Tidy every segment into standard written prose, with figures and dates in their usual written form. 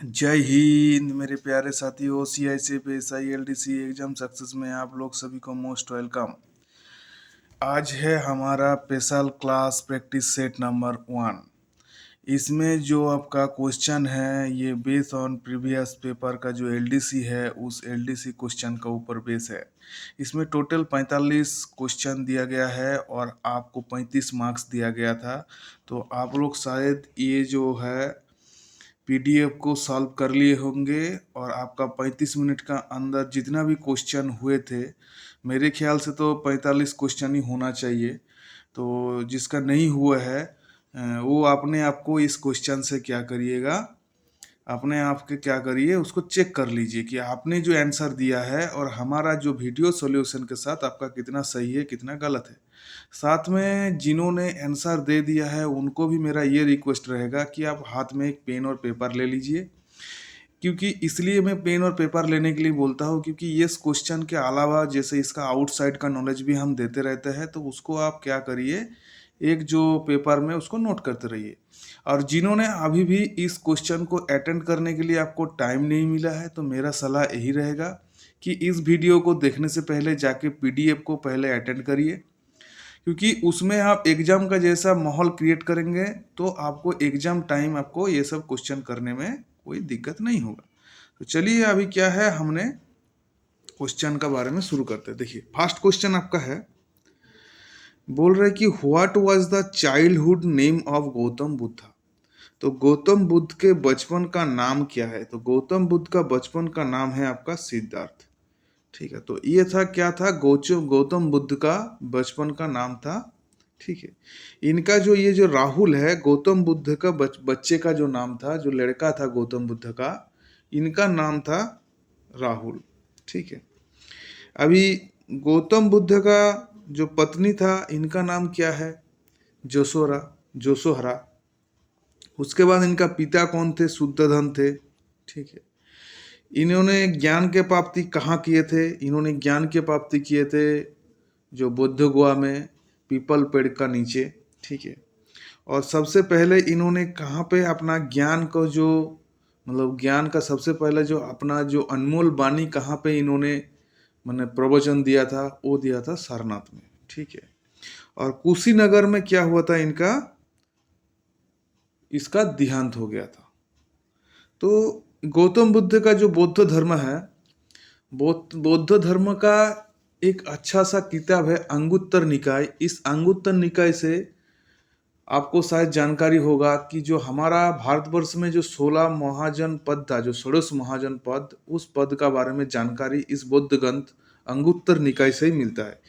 जय हिंद मेरे प्यारे साथियों। CICPSI LDC एग्जाम सक्सेस में आप लोग सभी को मोस्ट वेलकम। आज है हमारा special class practice set number 1। इसमें जो आपका क्वेश्चन है ये बेस ऑन प्रीवियस पेपर का जो LDC है उस LDC क्वेश्चन का ऊपर बेस है। इसमें टोटल 45 क्वेश्चन दिया गया है और आपको 35 मार्क्स दिया गया था। तो आप लोग शायद ये जो है PDF को सॉल्व कर लिए होंगे और आपका 35 मिनट का अंदर जितना भी क्वेश्चन हुए थे, मेरे ख्याल से तो 45 क्वेश्चन ही होना चाहिए। तो जिसका नहीं हुआ है वो अपने आप को इस क्वेश्चन से क्या करिएगा, अपने आप के क्या करिए उसको चेक कर लीजिए कि आपने जो आंसर दिया है और हमारा जो वीडियो सॉल्यूशन के साथ आपका कितना सही है कितना गलत है। साथ में जिन्होंने आंसर दे दिया है उनको भी मेरा ये रिक्वेस्ट रहेगा कि आप हाथ में एक पेन और पेपर ले लीजिए। क्योंकि इसलिए मैं पेन और पेपर लेने के लिए बोलता हूँ क्योंकि ये क्वेश्चन के अलावा जैसे इसका आउटसाइड का नॉलेज भी हम देते रहते हैं, तो उसको आप क्या करिए, एक जो पेपर में उसको नोट करते रहिए। और जिन्होंने अभी भी इस क्वेश्चन को अटेंड करने के लिए आपको टाइम नहीं मिला है, तो मेरा सलाह यही रहेगा कि इस वीडियो को देखने से पहले जाके PDF को पहले अटेंड करिए, क्योंकि उसमें आप एग्जाम का जैसा माहौल क्रिएट करेंगे तो आपको एग्जाम टाइम आपको ये सब क्वेश्चन करने में कोई दिक्कत नहीं होगा। तो चलिए अभी क्या है, हमने क्वेश्चन का बारे में शुरू करते हैं। देखिए फर्स्ट क्वेश्चन आपका है, बोल रहे कि what was the childhood name of Gautam Buddha. तो गौतम बुद्ध के बचपन का नाम क्या है? तो गौतम बुद्ध का बचपन का नाम है आपका सिद्धार्थ। ठीक है, तो ये था क्या था, गौतम बुद्ध का बचपन का नाम था। ठीक है, इनका जो ये जो राहुल है, गौतम बुद्ध का बच्चे का जो नाम था, जो लड़का था गौतम बुद्ध का, इनका नाम था राहुल। ठीक है, अभी गौतम बुद्ध का जो पत्नी था इनका नाम क्या है? जोसोहरा। उसके बाद इनका पिता कौन थे? शुद्धोधन थे। ठीक है, इन्होंने ज्ञान के प्राप्ति कहाँ किए थे? इन्होंने ज्ञान के प्राप्ति किए थे जो बुद्ध गुहा में पीपल पेड़ का नीचे। ठीक है, और सबसे पहले इन्होंने कहाँ पे अपना ज्ञान को जो मतलब ज्ञान का सबसे पहले जो अपना जो अनमोल वाणी कहाँ पे इन्होंने मैंने प्रवचन दिया था? वो दिया था सारनाथ में। ठीक है, और कुशीनगर में क्या हुआ था? इसका देहांत हो गया था। तो गौतम बुद्ध का जो बौद्ध धर्म है, बौद्ध धर्म का एक अच्छा सा किताब है अंगुत्तर निकाय। इस अंगुत्तर निकाय से आपको शायद जानकारी होगा कि जो हमारा भारतवर्ष में जो 16 महाजन पद था, जो षोडश महाजन पद, उस पद का बारे में जानकारी इस बौद्ध ग्रंथ अंगुत्तर निकाय से ही मिलता है।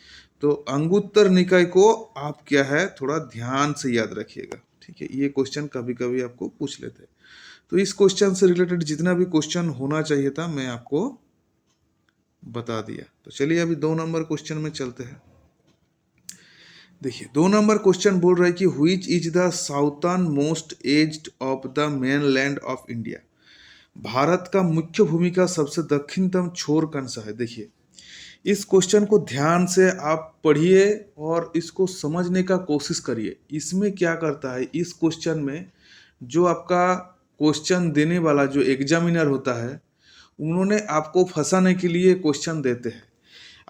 तो अंगुत्तर निकाय को आप क्या है थोड़ा ध्यान से याद रखिएगा। ठीक है, ये क्वेश्चन कभी कभी आपको पूछ लेते हैं। तो इस क्वेश्चन से रिलेटेड जितना भी क्वेश्चन होना चाहिए था मैं आपको बता दिया। तो चलिए अभी 2 नंबर क्वेश्चन में चलते हैं। देखिए 2 नंबर क्वेश्चन बोल रहा है कि which is the southern most aged of the main land of India. Bharat का मुख्य भूमि का सबसे दक्षिणतम छोर कौन सा है? देखिए इस क्वेश्चन को ध्यान से आप पढ़िए और इसको समझने का कोशिश करिए। इसमें क्या करता है, इस क्वेश्चन में जो आपका क्वेश्चन देने वाला जो एग्जामिनर होता है, उन्होंने आपको फंसाने के लिए क्वेश्चन देते हैं।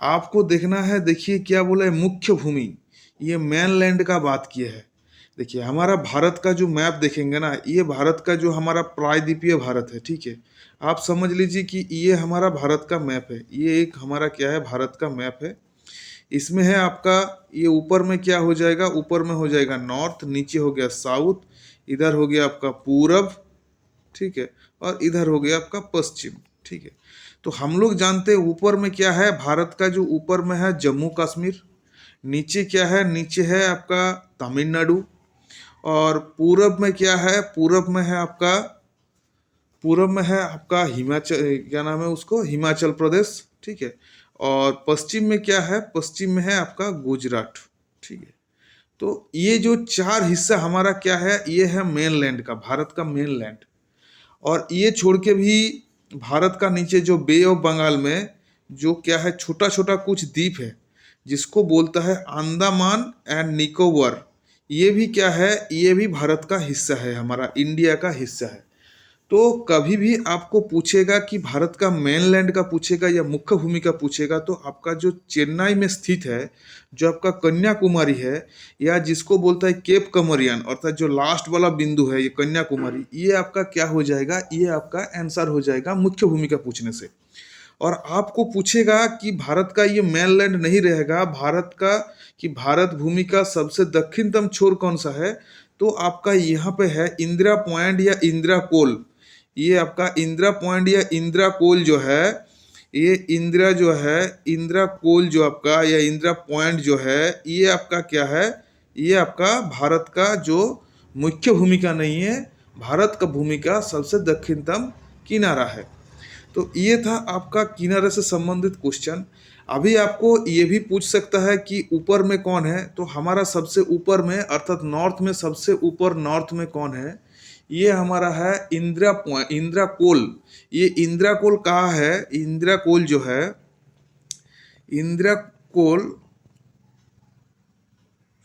आपको देखना है, देखिए क्या बोला है, मुख्य भूमि, ये मेनलैंड का बात किया है। देखिए हमारा भारत का जो मैप देखेंगे ना, ये भारत का जो हमारा प्रायद्वीपीय भारत है। ठीक है, आप समझ लीजिए कि ये हमारा भारत का मैप है। ये एक हमारा क्या है, भारत का मैप है। इसमें है आपका ये ऊपर में क्या हो जाएगा, ऊपर में हो जाएगा नॉर्थ, नीचे हो गया साउथ, इधर हो गया आपका पूरब। ठीक है, और इधर हो गया आपका पश्चिम। ठीक है, तो हम लोग जानते हैं ऊपर में क्या है, भारत का जो ऊपर में है जम्मू कश्मीर, नीचे क्या है, नीचे है आपका तमिलनाडु, और पूरब में क्या है, पूरब में है आपका हिमाचल, क्या नाम है उसको, हिमाचल प्रदेश। ठीक है, और पश्चिम में क्या है, पश्चिम में है आपका गुजरात। ठीक है, तो ये जो 4 हिस्सा हमारा क्या है, ये है मेनलैंड का, भारत का मेनलैंड। और ये छोड़ के भी भारत का नीचे जो बे ऑफ बंगाल में जो क्या है, छोटा छोटा कुछ द्वीप है जिसको बोलता है अंडमान एंड निकोबार, ये भी क्या है, ये भी भारत का हिस्सा है, हमारा इंडिया का हिस्सा है। तो कभी भी आपको पूछेगा कि भारत का मेनलैंड का पूछेगा या मुख्य भूमि का पूछेगा, तो आपका जो चेन्नई में स्थित है, जो आपका कन्याकुमारी है, या जिसको बोलता है केप कमरियन, अर्थात जो लास्ट वाला बिंदु है ये कन्याकुमारी, ये आपका क्या हो जाएगा, ये आपका आंसर हो जाएगा मुख्य भूमि का पूछने से। और आपको पूछेगा कि भारत का ये मेनलैंड नहीं रहेगा, भारत का कि भारत भूमि का सबसे दक्षिणतम छोर कौन सा है, तो आपका यहाँ पे है इंदिरा पॉइंट या इंदिरा कोल। ये आपका इंदिरा पॉइंट या इंदिरा कोल जो है, ये इंदिरा जो है, इंदिरा कोल जो आपका या इंदिरा पॉइंट जो है, ये आपका क्या है, ये आपका भारत का जो मुख्य भूमिका नहीं है, भारत का भूमिका सबसे दक्षिणतम किनारा है। तो ये था आपका किनारे से संबंधित क्वेश्चन। अभी आपको ये भी पूछ सकता है कि ऊपर में कौन है, तो हमारा सबसे ऊपर में अर्थात नॉर्थ में सबसे ऊपर नॉर्थ में कौन है, ये हमारा है इंदिरा पॉइंट, इंदिरा कोल। ये इंदिरा कोल कहाँ है, इंदिरा कोल जो है, इंदिरा कोल,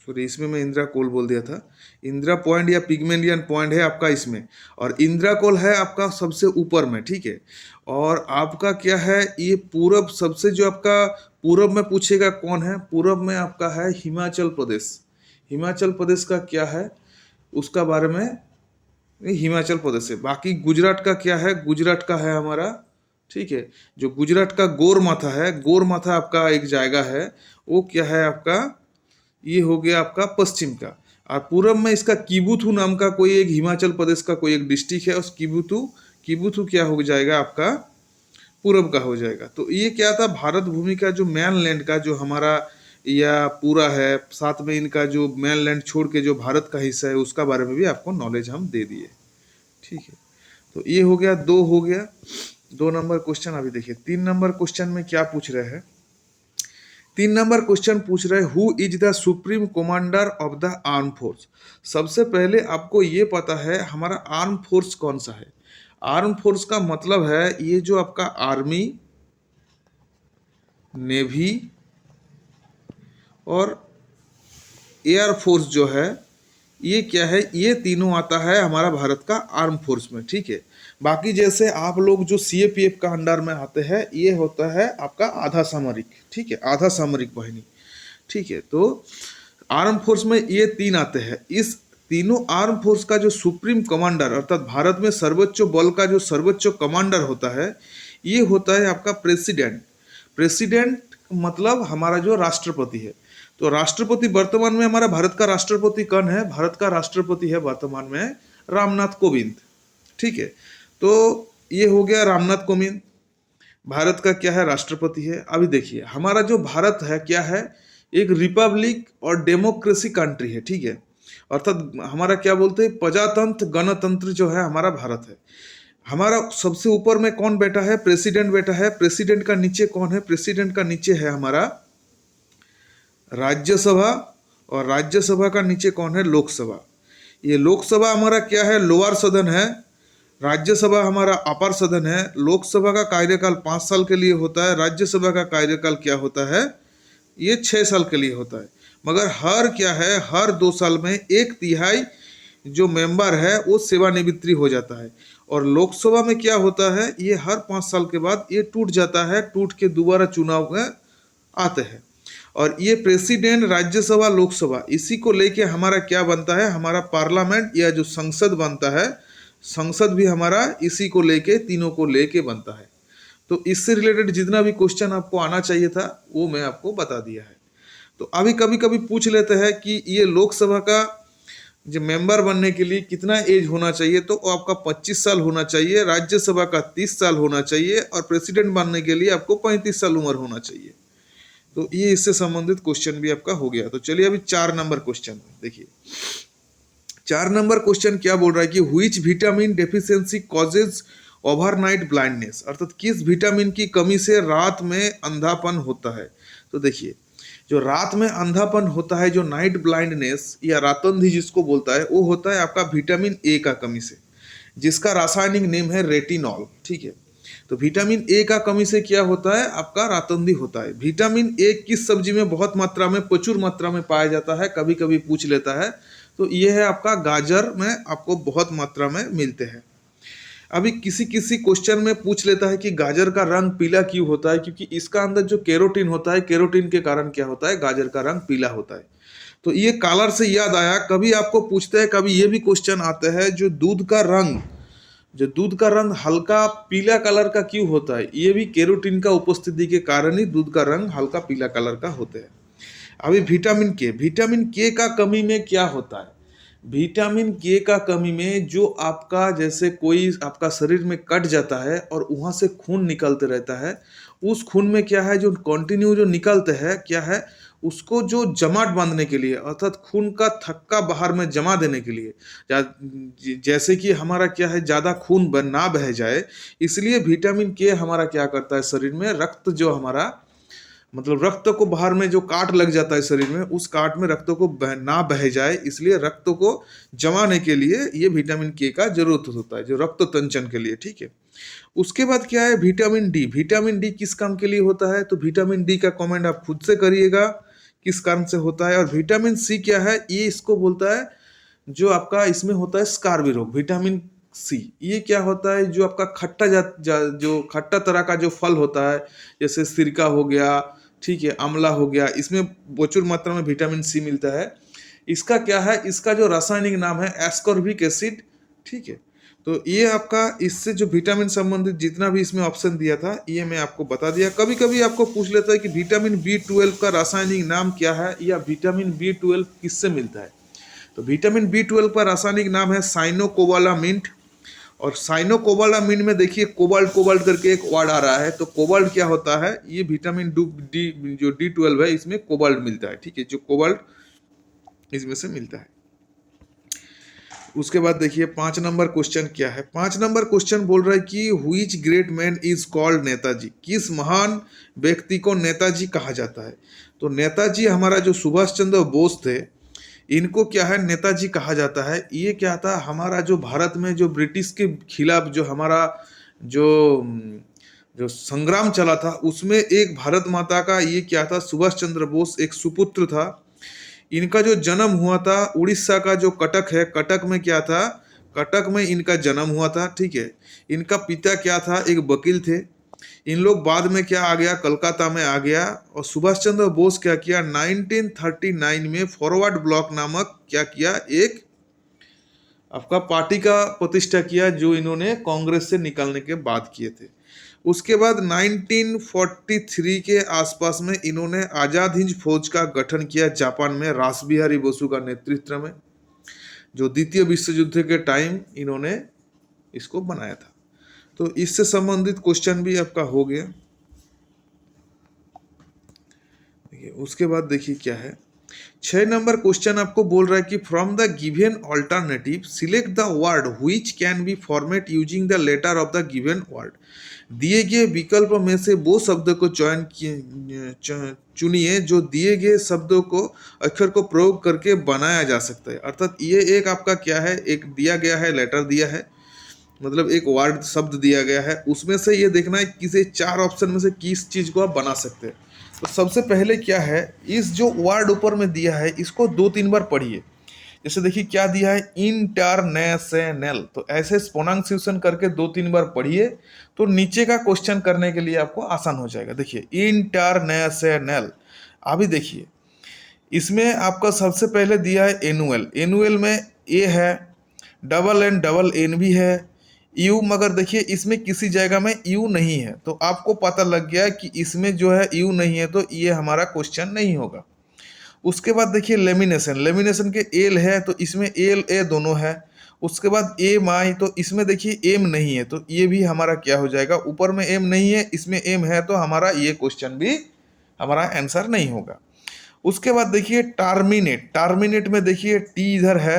सॉरी इसमें मैं इंदिरा कोल बोल दिया था, इंदिरा पॉइंट या पिगमेलियन पॉइंट है आपका इसमें, और इंदिरा कोल है आपका सबसे ऊपर में, ठीक है। और आपका क्या है, ये पूरब सबसे जो आपका पूरब में पूछेगा कौन है, पूरब में आपका है हिमाचल प्रदेश। हिमाचल प्रदेश का क्या है उसका बारे में, ये हिमाचल प्रदेश है। बाकी गुजरात का क्या है, गुजरात का है हमारा, ठीक है, जो गुजरात का गोरमाथा है, गोरमाथा आपका एक जायगा है, वो क्या है आपका, ये हो गया आपका पश्चिम का। और पूरब में इसका किबुथु नाम का कोई एक हिमाचल प्रदेश का कोई एक डिस्ट्रिक्ट है, उस किबुथु, किबुथु क्या हो जाएगा आपका पूरब का हो जाएगा। तो ये क्या था, भारत भूमि का जो मेनलैंड का जो हमारा या पूरा है, साथ में इनका जो मेनलैंड छोड़ के जो भारत का हिस्सा है उसका बारे में भी आपको नॉलेज हम दे दिए, ठीक है। तो ये हो गया, दो हो गया, 2 नंबर क्वेश्चन। अभी देखिए 3 नंबर क्वेश्चन में क्या पूछ रहे हैं। 3 नंबर क्वेश्चन पूछ रहे who is the supreme commander of the arm force. सबसे पहले आपको ये पता है हमारा आर्म फोर्स कौन सा है। आर्म फोर्स का मतलब है ये जो आपका आर्मी, नेवी और एयर फोर्स जो है, ये क्या है, ये तीनों आता है हमारा भारत का आर्म फोर्स में, ठीक है। बाकी जैसे आप लोग जो सीएपीएफ का अंडर में आते हैं, ये होता है आपका आधा सामरिक, ठीक है, आधा सामरिक बाहिनी, ठीक है। तो आर्म फोर्स में ये 3 आते हैं। इस तीनों आर्म फोर्स का जो सुप्रीम कमांडर अर्थात भारत में सर्वोच्च बल का जो सर्वोच्च कमांडर होता है, ये होता है आपका प्रेसिडेंट। प्रेसिडेंट मतलब हमारा जो राष्ट्रपति है। तो राष्ट्रपति वर्तमान में हमारा भारत का राष्ट्रपति कौन है, भारत का राष्ट्रपति है वर्तमान में रामनाथ कोविंद, ठीक है। तो ये हो गया रामनाथ कोविंद, भारत का क्या है, राष्ट्रपति है। अभी देखिए हमारा जो भारत है क्या है, एक रिपब्लिक और डेमोक्रेसी कंट्री है, ठीक है। अर्थात हमारा क्या बोलते हैं, प्रजातंत्र गणतंत्र जो है हमारा भारत है। हमारा सबसे ऊपर में कौन बैठा है, प्रेसिडेंट बैठा है। प्रेसिडेंट का नीचे कौन है, प्रेसिडेंट का नीचे है हमारा राज्यसभा, और राज्यसभा का नीचे कौन है, लोकसभा। ये लोकसभा हमारा क्या है, लोअर सदन है, राज्यसभा हमारा अपर सदन है। लोकसभा का कार्यकाल 5 साल के लिए होता है, राज्यसभा का कार्यकाल क्या होता है, ये 6 साल के लिए होता है। मगर हर क्या है, हर 2 साल में 1/3 जो मेंबर है वो सेवानिवृत्ति हो जाता है। और लोकसभा में क्या होता है, ये हर 5 साल के बाद ये टूट जाता है, टूट के दोबारा चुनाव में आते हैं। और ये प्रेसिडेंट, राज्यसभा, लोकसभा, इसी को लेके हमारा क्या बनता है, हमारा पार्लियामेंट या जो संसद बनता है, संसद भी हमारा इसी को लेके, तीनों को लेके बनता है। तो इससे रिलेटेड जितना भी क्वेश्चन आपको आना चाहिए था वो मैं आपको बता दिया है। तो अभी कभी कभी पूछ लेते हैं कि ये लोकसभा का जो मेंबर बनने के लिए कितना एज होना चाहिए, तो आपका 25 साल होना चाहिए, राज्यसभा का 30 साल होना चाहिए, और प्रेसिडेंट बनने के लिए आपको 35 साल उम्र होना चाहिए। तो ये इससे संबंधित क्वेश्चन भी आपका हो गया। तो चलिए अभी 4 नंबर क्वेश्चन देखिए। 4 नंबर क्वेश्चन क्या बोल रहा है कि which vitamin deficiency causes overnight blindness, अर्थात किस विटामिन की कमी से रात में अंधापन होता है। तो देखिए जो रात में अंधापन होता है, जो नाइट ब्लाइंडनेस या रातंधी जिसको बोलता है, वो होता है आपका विटामिन ए का कमी से, जिसका रासायनिक नेम है रेटिनॉल, ठीक है। तो विटामिन ए का कमी से क्या होता है, आपका रातंधी होता है। विटामिन ए किस सब्जी में बहुत मात्रा में, प्रचुर मात्रा में पाया जाता है, कभी कभी पूछ लेता है। तो ये है आपका गाजर में आपको बहुत मात्रा में मिलते हैं। अभी किसी किसी क्वेश्चन में पूछ लेता है कि गाजर का रंग पीला क्यों होता है, क्योंकि इसका अंदर जो कैरोटीन होता है, कैरोटीन के कारण क्या होता है, गाजर का रंग पीला होता है। तो ये कलर से याद आया, कभी आपको पूछते हैं, कभी ये भी क्वेश्चन आता है जो दूध का रंग हल्का पीला कलर का क्यों होता है, ये भी कैरोटीन का उपस्थिति के कारण ही दूध का रंग हल्का पीला कलर का होता है। अभी विटामिन के का कमी में क्या होता है? विटामिन के का कमी में जो आपका, जैसे कोई आपका शरीर में कट जाता है और वहां से खून निकलते रहता है, उस खून में क्या है, जो कंटिन्यू जो निकलते हैं, क्या है, उसको जो जमाट बांधने के लिए, अर्थात खून का थक्का बाहर में जमा देने के लिए, जैसे कि हमारा क्या है, ज़्यादा खून ना बह जाए, इसलिए विटामिन के हमारा क्या करता है, शरीर में रक्त जो हमारा, मतलब रक्त को बाहर में जो काट लग जाता है शरीर में, उस काट में रक्त को ना बह जाए, इसलिए रक्त को जमाने के लिए ये विटामिन के का जरूरत होता है, जो रक्त तंचन के लिए, ठीक है। उसके बाद क्या है, विटामिन डी किस काम के लिए होता है? तो विटामिन डी का कमेंट आप खुद से करिएगा किस कारण से होता है। और विटामिन सी क्या है, ये इसको बोलता है, जो आपका इसमें होता है स्कारबी रोग। विटामिन सी ये क्या होता है, जो आपका जो खट्टा तरह का जो फल होता है, जैसे सिरका हो गया, ठीक है, आंवला हो गया, इसमें प्रचुर मात्रा में विटामिन सी मिलता है। इसका क्या है, इसका जो रासायनिक नाम है एस्कॉर्बिक एसिड, ठीक है। तो ये आपका, इससे जो विटामिन संबंधित जितना भी इसमें ऑप्शन दिया था, ये मैं आपको बता दिया। कभी कभी आपको पूछ लेता है कि विटामिन B12 का रासायनिक नाम क्या है, या विटामिन B12 किससे मिलता है। तो विटामिन B12 का रासायनिक नाम है साइनोकोबालामिन। और साइनोकोबालामिन में देखिए कोबाल्ट कोबाल्ट करके एक वर्ड आ रहा है, तो कोबाल्ट क्या होता है, ये विटामिन डी जो D12 है, इसमें कोबाल्ट मिलता है, ठीक है, जो कोबाल्ट इसमें से मिलता है। उसके बाद देखिए 5 नंबर क्वेश्चन क्या है। 5 नंबर क्वेश्चन बोल रहा है कि which great man is called Netaji, किस महान व्यक्ति को नेताजी कहा जाता है। तो नेताजी हमारा जो सुभाष चंद्र बोस थे, इनको क्या है, नेताजी कहा जाता है। ये क्या था, हमारा जो भारत में जो ब्रिटिश के खिलाफ जो हमारा जो जो संग्राम चला था, उसमें एक भारत माता का ये क्या था, सुभाष चंद्र बोस एक सुपुत्र था। इनका जो जन्म हुआ था उड़ीसा का जो कटक है, कटक में क्या था, कटक में इनका जन्म हुआ था, ठीक है। इनका पिता क्या था, एक वकील थे। इन लोग बाद में क्या आ गया, कलकत्ता में आ गया। और सुभाष चंद्र बोस क्या किया, 1939 में फॉरवर्ड ब्लॉक नामक क्या किया, एक आपका पार्टी का प्रतिष्ठा किया, जो इन्होंने कांग्रेस से निकलने के बाद किए थे। उसके बाद 1943 के आसपास में इन्होंने आज़ाद हिंद फौज का गठन किया जापान में, रासबिहारी बसु का नेतृत्व में, जो द्वितीय विश्व युद्ध के टाइम इन्होंने इसको बनाया था। तो इससे संबंधित क्वेश्चन भी आपका हो गया। देखिए उसके बाद देखिए क्या है, 6 नंबर क्वेश्चन आपको बोल रहा है कि from the given alternative select the word which can be formed using the letter of the given word. दिए गए विकल्प में से वो शब्द को चुनिए जो दिए गए शब्दों को अक्षर को प्रयोग करके बनाया जा सकता है। अर्थात ये एक आपका क्या है, एक दिया गया है, लेटर दिया है, मतलब एक वर्ड शब्द दिया गया है, उसमें से ये देखना है किसी 4 ऑप्शन में से किस चीज़ को आप बना सकते हैं। तो सबसे पहले क्या है, इस जो वर्ड ऊपर में दिया है इसको 2-3 बार पढ़िए। जैसे देखिए क्या दिया है, इंटरनेशनल, तो ऐसे प्रोनाउंसिएशन करके 2-3 बार पढ़िए, तो नीचे का क्वेश्चन करने के लिए आपको आसान हो जाएगा। देखिए इंटरनेशनल, अभी देखिए इसमें आपका सबसे पहले दिया है एनुअल। एनुअल में ए है, डबल एन भी है, यू, मगर देखिए इसमें किसी जगह में यू नहीं है, तो आपको पता लग गया कि इसमें जो है यू नहीं है, तो ये हमारा क्वेश्चन नहीं होगा। उसके बाद देखिए लेमिनेशन के एल है, तो इसमें एल ए दोनों है। उसके बाद एम आई, तो इसमें देखिए एम नहीं है, तो ये भी हमारा क्या हो जाएगा, ऊपर में एम नहीं है, इसमें एम है, तो हमारा ये क्वेश्चन भी हमारा आंसर नहीं होगा। उसके बाद देखिए टर्मिनेट में देखिए टी इधर है,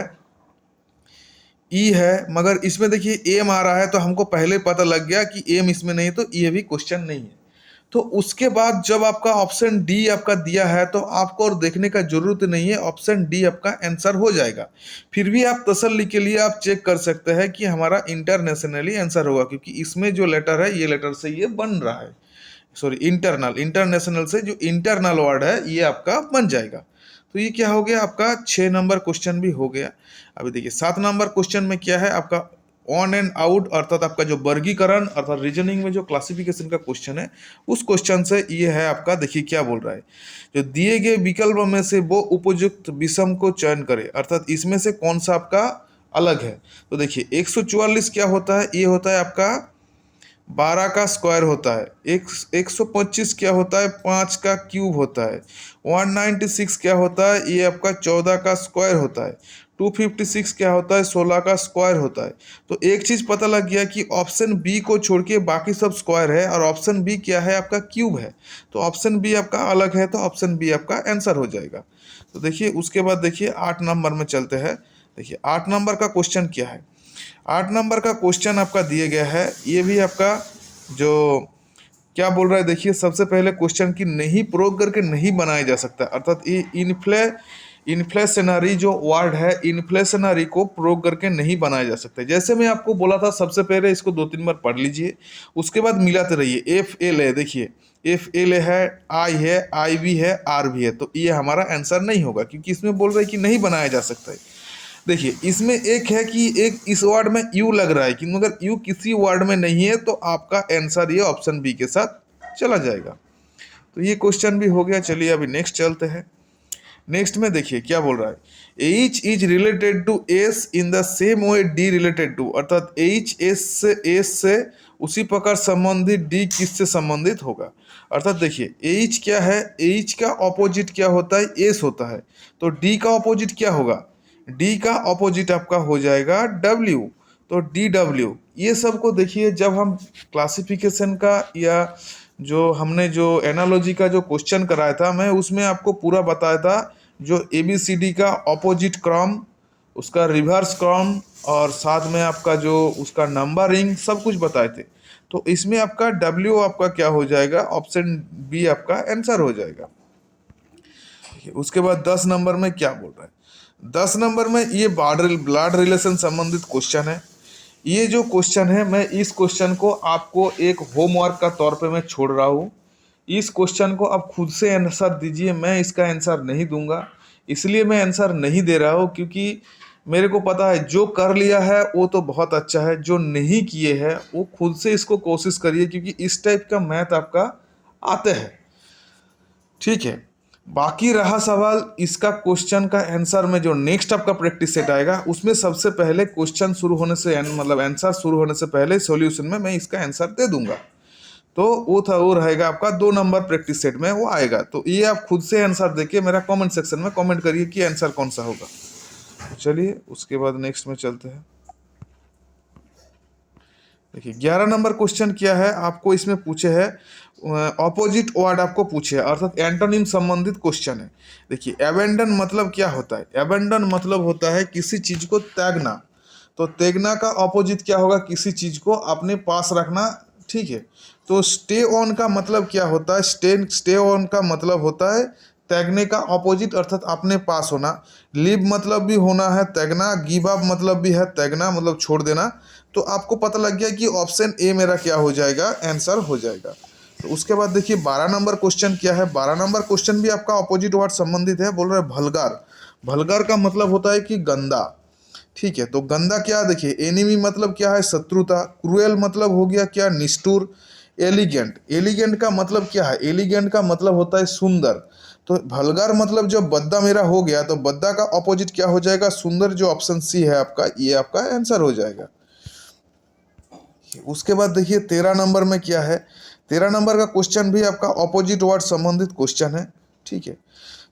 ई है, मगर इसमें देखिए एम आ रहा है, तो हमको पहले पता लग गया कि एम इसमें नहीं है, तो ये भी क्वेश्चन नहीं है। तो उसके बाद जब आपका ऑप्शन डी आपका दिया है, तो आपको और देखने का जरूरत नहीं है, ऑप्शन डी आपका आंसर हो जाएगा। फिर भी आप तसल्ली के लिए आप चेक कर सकते हैं कि हमारा इंटरनेशनली आंसर होगा, क्योंकि इसमें जो लेटर है, ये लेटर से ये बन रहा है, सॉरी इंटरनेशनल से जो इंटरनल वर्ड है ये आपका बन जाएगा। तो ये क्या हो गया, आपका 6 नंबर क्वेश्चन भी हो गया। अभी देखिए 7 नंबर क्वेश्चन में क्या है आपका, ऑन एंड आउट अर्थात आपका जो वर्गीकरण अर्थात रीजनिंग में जो क्लासिफिकेशन का क्वेश्चन है उस क्वेश्चन से ये है आपका। देखिए क्या बोल रहा है, जो दिए गए विकल्प में से वो उपयुक्त विषम को चयन करे, अर्थात इसमें से कौन सा आपका अलग है। तो देखिए 144 क्या होता है, ये होता है आपका 12 का स्क्वायर होता है। 125 क्या होता है, 5 का क्यूब होता है। 196 क्या होता है, ये आपका 14 का स्क्वायर होता है। 256 क्या होता है, 16 का स्क्वायर होता है। तो एक चीज पता लग गया कि ऑप्शन बी को छोड़ के बाकी सब स्क्वायर है, और ऑप्शन बी क्या है आपका क्यूब है। तो ऑप्शन बी आपका अलग है, तो ऑप्शन बी आपका आंसर हो जाएगा। तो देखिए उसके बाद देखिए 8 नंबर में चलते हैं। देखिए 8 नंबर का क्वेश्चन क्या है। 8 नंबर का क्वेश्चन आपका दिया गया है, ये भी आपका जो क्या बोल रहा है, देखिए सबसे पहले क्वेश्चन की नहीं प्रयोग करके नहीं बनाया जा सकता, अर्थात ये इन्फ्लेशनरी जो वर्ड है, इन्फ्लेशनरी को प्रयोग करके नहीं बनाया जा सकता। जैसे मैं आपको बोला था सबसे पहले इसको 2-3 बार पढ़ लीजिए, उसके बाद मिलाते रहिए। एफ एल है, देखिए एफ एल है, आई है, आई भी है, आर भी है, तो ये हमारा आंसर नहीं होगा क्योंकि इसमें बोल रहे हैं कि नहीं बनाया जा सकता है। देखिए इसमें एक है कि एक इस वर्ड में यू लग रहा है कि मगर यू किसी वर्ड में नहीं है, तो आपका आंसर ये ऑप्शन बी के साथ चला जाएगा। तो ये क्वेश्चन भी हो गया। चलिए अभी नेक्स्ट चलते हैं। नेक्स्ट में देखिए क्या बोल रहा है, H is related to S in the same way D related to, अर्थात एच एस से उसी प्रकार संबंधित डी किससे संबंधित होगा। अर्थात देखिए एच क्या है, एच का ऑपोजिट क्या होता है, एस होता है। तो डी का ऑपोजिट क्या होगा, डी का ऑपोजिट आपका हो जाएगा डब्ल्यू। तो डी डब्ल्यू ये सब को देखिए जब हम क्लासिफिकेशन का या जो हमने जो एनालॉजी का जो क्वेश्चन कराया था, मैं उसमें आपको पूरा बताया था जो ABCD का ऑपोजिट क्रम, उसका रिवर्स क्रम, और साथ में आपका जो उसका नंबरिंग सब कुछ बताए थे। तो इसमें आपका डब्ल्यू आपका क्या हो जाएगा, ऑप्शन बी आपका आंसर हो जाएगा। उसके बाद 10 नंबर में क्या बोल रहा है, 10 नंबर में ये ब्लड रिलेशन संबंधित क्वेश्चन है। ये जो क्वेश्चन है, मैं इस क्वेश्चन को आपको एक होमवर्क का तौर पे मैं छोड़ रहा हूँ। इस क्वेश्चन को आप खुद से आंसर दीजिए, मैं इसका आंसर नहीं दूंगा। इसलिए मैं आंसर नहीं दे रहा हूँ क्योंकि मेरे को पता है जो कर लिया है वो तो बहुत अच्छा है, जो नहीं किए हैं वो खुद से इसको कोशिश करिए, क्योंकि इस टाइप का मैथ आपका आते हैं। ठीक है, बाकी रहा सवाल इसका क्वेश्चन का आंसर में जो नेक्स्ट आपका प्रैक्टिस सेट आएगा उसमें सबसे पहले क्वेश्चन शुरू होने से मतलब आंसर शुरू होने से पहले सॉल्यूशन में मैं इसका आंसर दे दूंगा। तो वो रहेगा आपका 2 नंबर प्रैक्टिस सेट में वो आएगा। तो ये आप खुद से आंसर देके मेरा कमेंट सेक्शन में कमेंट करिए कि आंसर कौन सा होगा। तो चलिए उसके बाद नेक्स्ट में चलते हैं। देखिए 11 नंबर क्वेश्चन क्या है, आपको इसमें पूछे है ऑपोजिट वर्ड आपको पूछे है, अर्थात एंटोनिम संबंधित क्वेश्चन है। देखिए एबेंडन मतलब क्या होता है, एबेंडन मतलब होता है किसी चीज को त्यागना। तो त्यागना का ऑपोजिट क्या होगा, किसी चीज को अपने पास रखना। ठीक है, तो स्टे ऑन का मतलब क्या होता है, स्टे ऑन का मतलब होता है त्यागने का ऑपोजिट अर्थात अपने पास होना। लीव मतलब भी होना है त्यागना, गिव अप मतलब भी है त्यागना मतलब छोड़ देना। तो आपको पता लग गया कि ऑप्शन ए मेरा क्या हो जाएगा, आंसर हो जाएगा। तो उसके बाद देखिए 12 नंबर क्वेश्चन क्या है। 12 नंबर क्वेश्चन भी आपका ऑपोजिट वर्ड संबंधित है। बोल रहे हैं भलगार। भलगार का मतलब होता है कि गंदा। ठीक है, तो गंदा क्या, देखिए एनिमी मतलब क्या है, शत्रुता। क्रूएल मतलब हो गया क्या, निष्ठुर। एलिगेंट, एलिगेंट का मतलब क्या है, एलिगेंट का मतलब होता है सुंदर। तो भलगार मतलब जब बद्दा मेरा हो गया, तो बद्दा का ऑपोजिट क्या हो जाएगा, सुंदर, जो ऑप्शन सी है आपका, ये आपका आंसर हो जाएगा। उसके बाद देखिए 13 नंबर में क्या है। 13 नंबर का क्वेश्चन भी आपका ऑपोजिट वर्ड संबंधित क्वेश्चन है। ठीक है,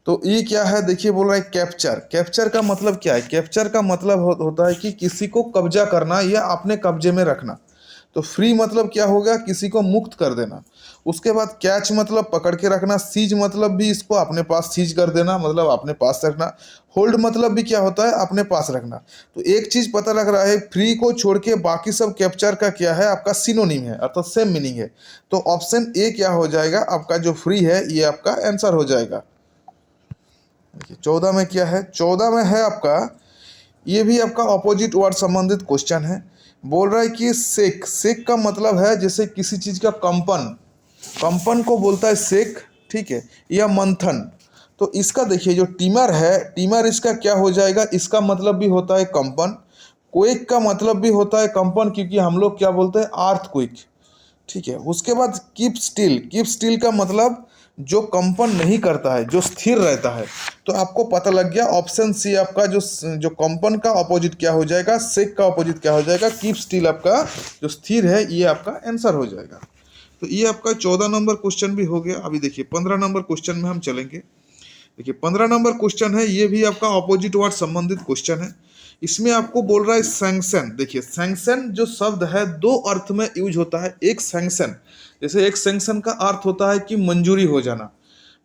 तो ये क्या है, देखिए बोल रहा है कैप्चर। कैप्चर का मतलब क्या है, कैप्चर का मतलब होता है कि किसी को कब्जा करना या अपने कब्जे में रखना। तो फ्री मतलब क्या होगा, किसी को मुक्त कर देना। उसके बाद कैच मतलब पकड़ के रखना। सीज मतलब भी इसको अपने पास सीज कर देना, मतलब अपने पास रखना। होल्ड मतलब भी क्या होता है, अपने पास रखना। तो एक चीज पता लग रहा है, फ्री को छोड़ के बाकी सब कैप्चर का क्या है, आपका सिनोनिम है अर्थात सेम मीनिंग है। तो ऑप्शन ए क्या हो जाएगा, आपका जो फ्री है ये आपका आंसर हो जाएगा। देखिए 14 में क्या है, 14 में है आपका, ये भी आपका ऑपोजिट वर्ड संबंधित क्वेश्चन है। बोल रहा है कि सेक। सेक का मतलब है जैसे किसी चीज का कंपन, कंपन को बोलता है सेक। ठीक है, या मंथन। तो इसका देखिए जो टीमर है, टीमर इसका क्या हो जाएगा, इसका मतलब भी होता है कंपन। क्वेक का मतलब भी होता है कंपन, क्योंकि हम लोग क्या बोलते हैं अर्थक्वेक, ठीक है। उसके बाद कीप स्टिल, कीप स्टिल का मतलब जो कंपन नहीं करता है, जो स्थिर रहता है। तो आपको पता लग गया ऑप्शन सी आपका जो कंपन का अपोजिट क्या हो जाएगा, शेक का अपोजिट क्या हो जाएगा, कीप स्टिल आपका जो स्थिर है ये आपका आंसर हो जाएगा। तो ये आपका 14 नंबर क्वेश्चन भी हो गया। अभी देखिए 15 नंबर क्वेश्चन में हम चलेंगे। देखिए 15 नंबर क्वेश्चन है, ये भी आपका ऑपोजिट वर्ड संबंधित क्वेश्चन है। इसमें आपको बोल रहा है सैंक्शन। देखिए सैंक्शन जो शब्द है दो अर्थ में यूज होता है। एक सैंक्शन, जैसे एक सैंक्शन का अर्थ होता है कि मंजूरी हो जाना,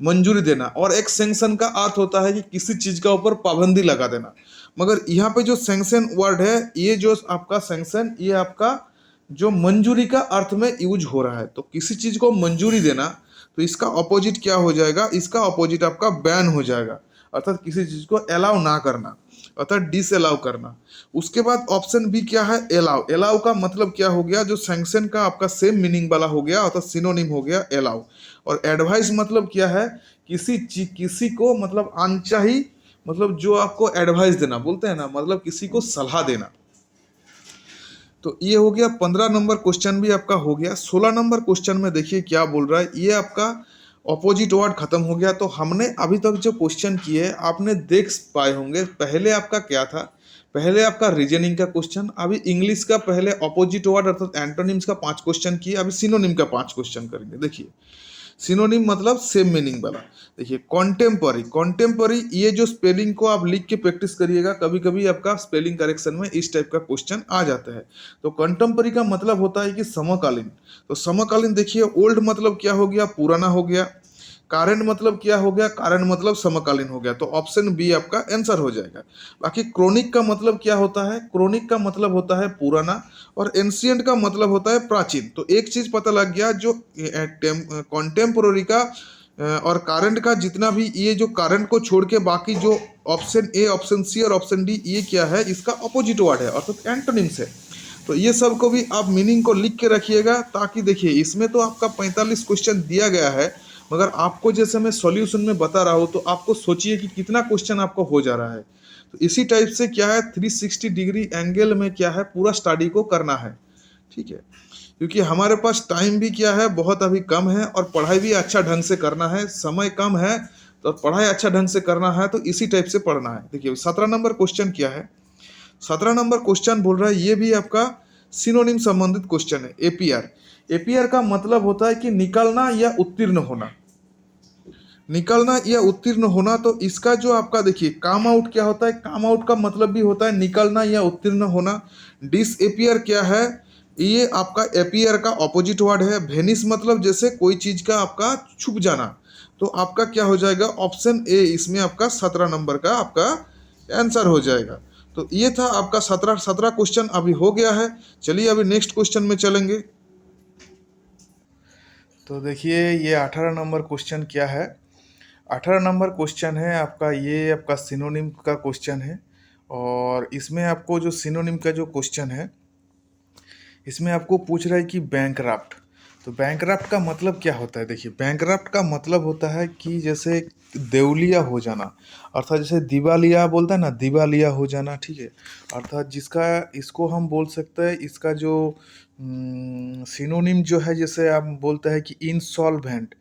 मंजूरी देना, और एक सैंक्शन का अर्थ होता है कि किसी चीज का ऊपर पाबंदी लगा देना। मगर यहाँ पे जो सैंक्शन वर्ड है, ये जो आपका सैंक्शन, ये आपका जो मंजूरी का अर्थ में यूज हो रहा है। तो किसी चीज को मंजूरी देना, तो इसका अपोजिट क्या हो जाएगा, इसका अपोजिट आपका बैन हो जाएगा, अर्थात किसी चीज को अलाउ ना करना, अर्थात डिस अलाउ करना। उसके बाद ऑप्शन बी क्या है, अलाउ। अलाउ का मतलब क्या हो गया, जो सैंक्शन का आपका सेम मीनिंग वाला हो गया, अर्थात सिनोनिम हो गया अलाउ। और एडवाइस मतलब क्या है, किसी को मतलब अनचाही, मतलब जो आपको एडवाइस देना बोलते हैं ना, मतलब किसी को सलाह देना। तो ये हो गया 15 नंबर क्वेश्चन भी आपका हो गया। 16 नंबर क्वेश्चन में देखिए क्या बोल रहा है, ये आपका ऑपोजिट वर्ड खत्म हो गया। तो हमने अभी तक जो क्वेश्चन किए आपने देख पाए होंगे। पहले आपका क्या था, पहले आपका रीजनिंग का क्वेश्चन, अभी इंग्लिश का पहले ऑपोजिट वर्ड अर्थात एंटोनिम्स का 5 क्वेश्चन किए, अभी सिनोनिम का 5 क्वेश्चन करेंगे। देखिए सिनोनिम मतलब सेम मीनिंग वाला। देखिए कॉन्टेम्पररी, कॉन्टेम्पररी ये जो स्पेलिंग को आप लिख के प्रैक्टिस करिएगा, कभी कभी आपका स्पेलिंग करेक्शन में इस टाइप का क्वेश्चन आ जाता है। तो कॉन्टेम्पररी का मतलब होता है कि समकालीन। तो समकालीन देखिए, ओल्ड मतलब क्या हो गया, पुराना हो गया। कारण मतलब क्या हो गया, कारण मतलब समकालीन हो गया। तो ऑप्शन बी आपका आंसर हो जाएगा। बाकी क्रोनिक का मतलब क्या होता है, क्रोनिक का मतलब होता है पुराना, और एंशियंट का मतलब होता है प्राचीन। तो एक चीज पता लग गया, जो कॉन्टेम्पोररी का और करंट का जितना भी, ये जो करंट को छोड़ के बाकी जो ऑप्शन ए, ऑप्शन सी और ऑप्शन डी, ये क्या है, इसका अपोजिट वर्ड है अर्थात एंटोनिम्स है। तो ये सब को भी आप मीनिंग को लिख के रखिएगा, ताकि देखिए इसमें तो आपका 45 क्वेश्चन दिया गया है, मगर आपको जैसे मैं सॉल्यूशन में बता रहा हूँ, तो आपको सोचिए कि कितना क्वेश्चन आपको हो जा रहा है। तो इसी टाइप से क्या है, 360 डिग्री एंगल में क्या है, पूरा स्टडी को करना है, ठीक है। क्योंकि हमारे पास टाइम भी क्या है, बहुत अभी कम है, और पढ़ाई भी अच्छा ढंग से करना है, समय कम है, तो पढ़ाई अच्छा ढंग से करना है, तो इसी टाइप से पढ़ना है। देखिए 17 नंबर क्वेश्चन क्या है, 17 नंबर क्वेश्चन बोल रहा है, ये भी आपका सिनोनिम संबंधित क्वेश्चन है। एपीआर, एपीआर का मतलब होता है कि निकलना या उत्तीर्ण होना, निकलना या उत्तीर्ण होना। तो इसका जो आपका देखिए काम आउट क्या होता है, काम आउट का मतलब भी होता है निकलना या उत्तीर्ण होना। डिस एपियर क्या है, ये आपका एपियर का ऑपोजिट वर्ड है। वेनिस मतलब जैसे कोई चीज का आपका छुप जाना। तो आपका क्या हो जाएगा, ऑप्शन ए इसमें आपका 17 नंबर का आपका आंसर हो जाएगा। तो ये था आपका 17 क्वेश्चन अभी हो गया है। चलिए अभी नेक्स्ट क्वेश्चन में चलेंगे। तो देखिए ये 18 नंबर क्वेश्चन क्या है, 18 नंबर क्वेश्चन है आपका, ये आपका सिनोनिम का क्वेश्चन है। और इसमें आपको जो सिनोनिम का जो क्वेश्चन है, इसमें आपको पूछ रहा है कि बैंकरप्ट। तो बैंकरप्ट का मतलब क्या होता है, देखिए बैंकरप्ट का मतलब होता है कि जैसे देवलिया हो जाना, अर्थात जैसे दिवालिया बोलता है ना, दिवालिया हो जाना, ठीक है। अर्थात जिसका, इसको हम बोल सकते हैं, इसका जो सिनोनिम जो है, जैसे आप बोलते हैं कि इंसॉल्वेंट।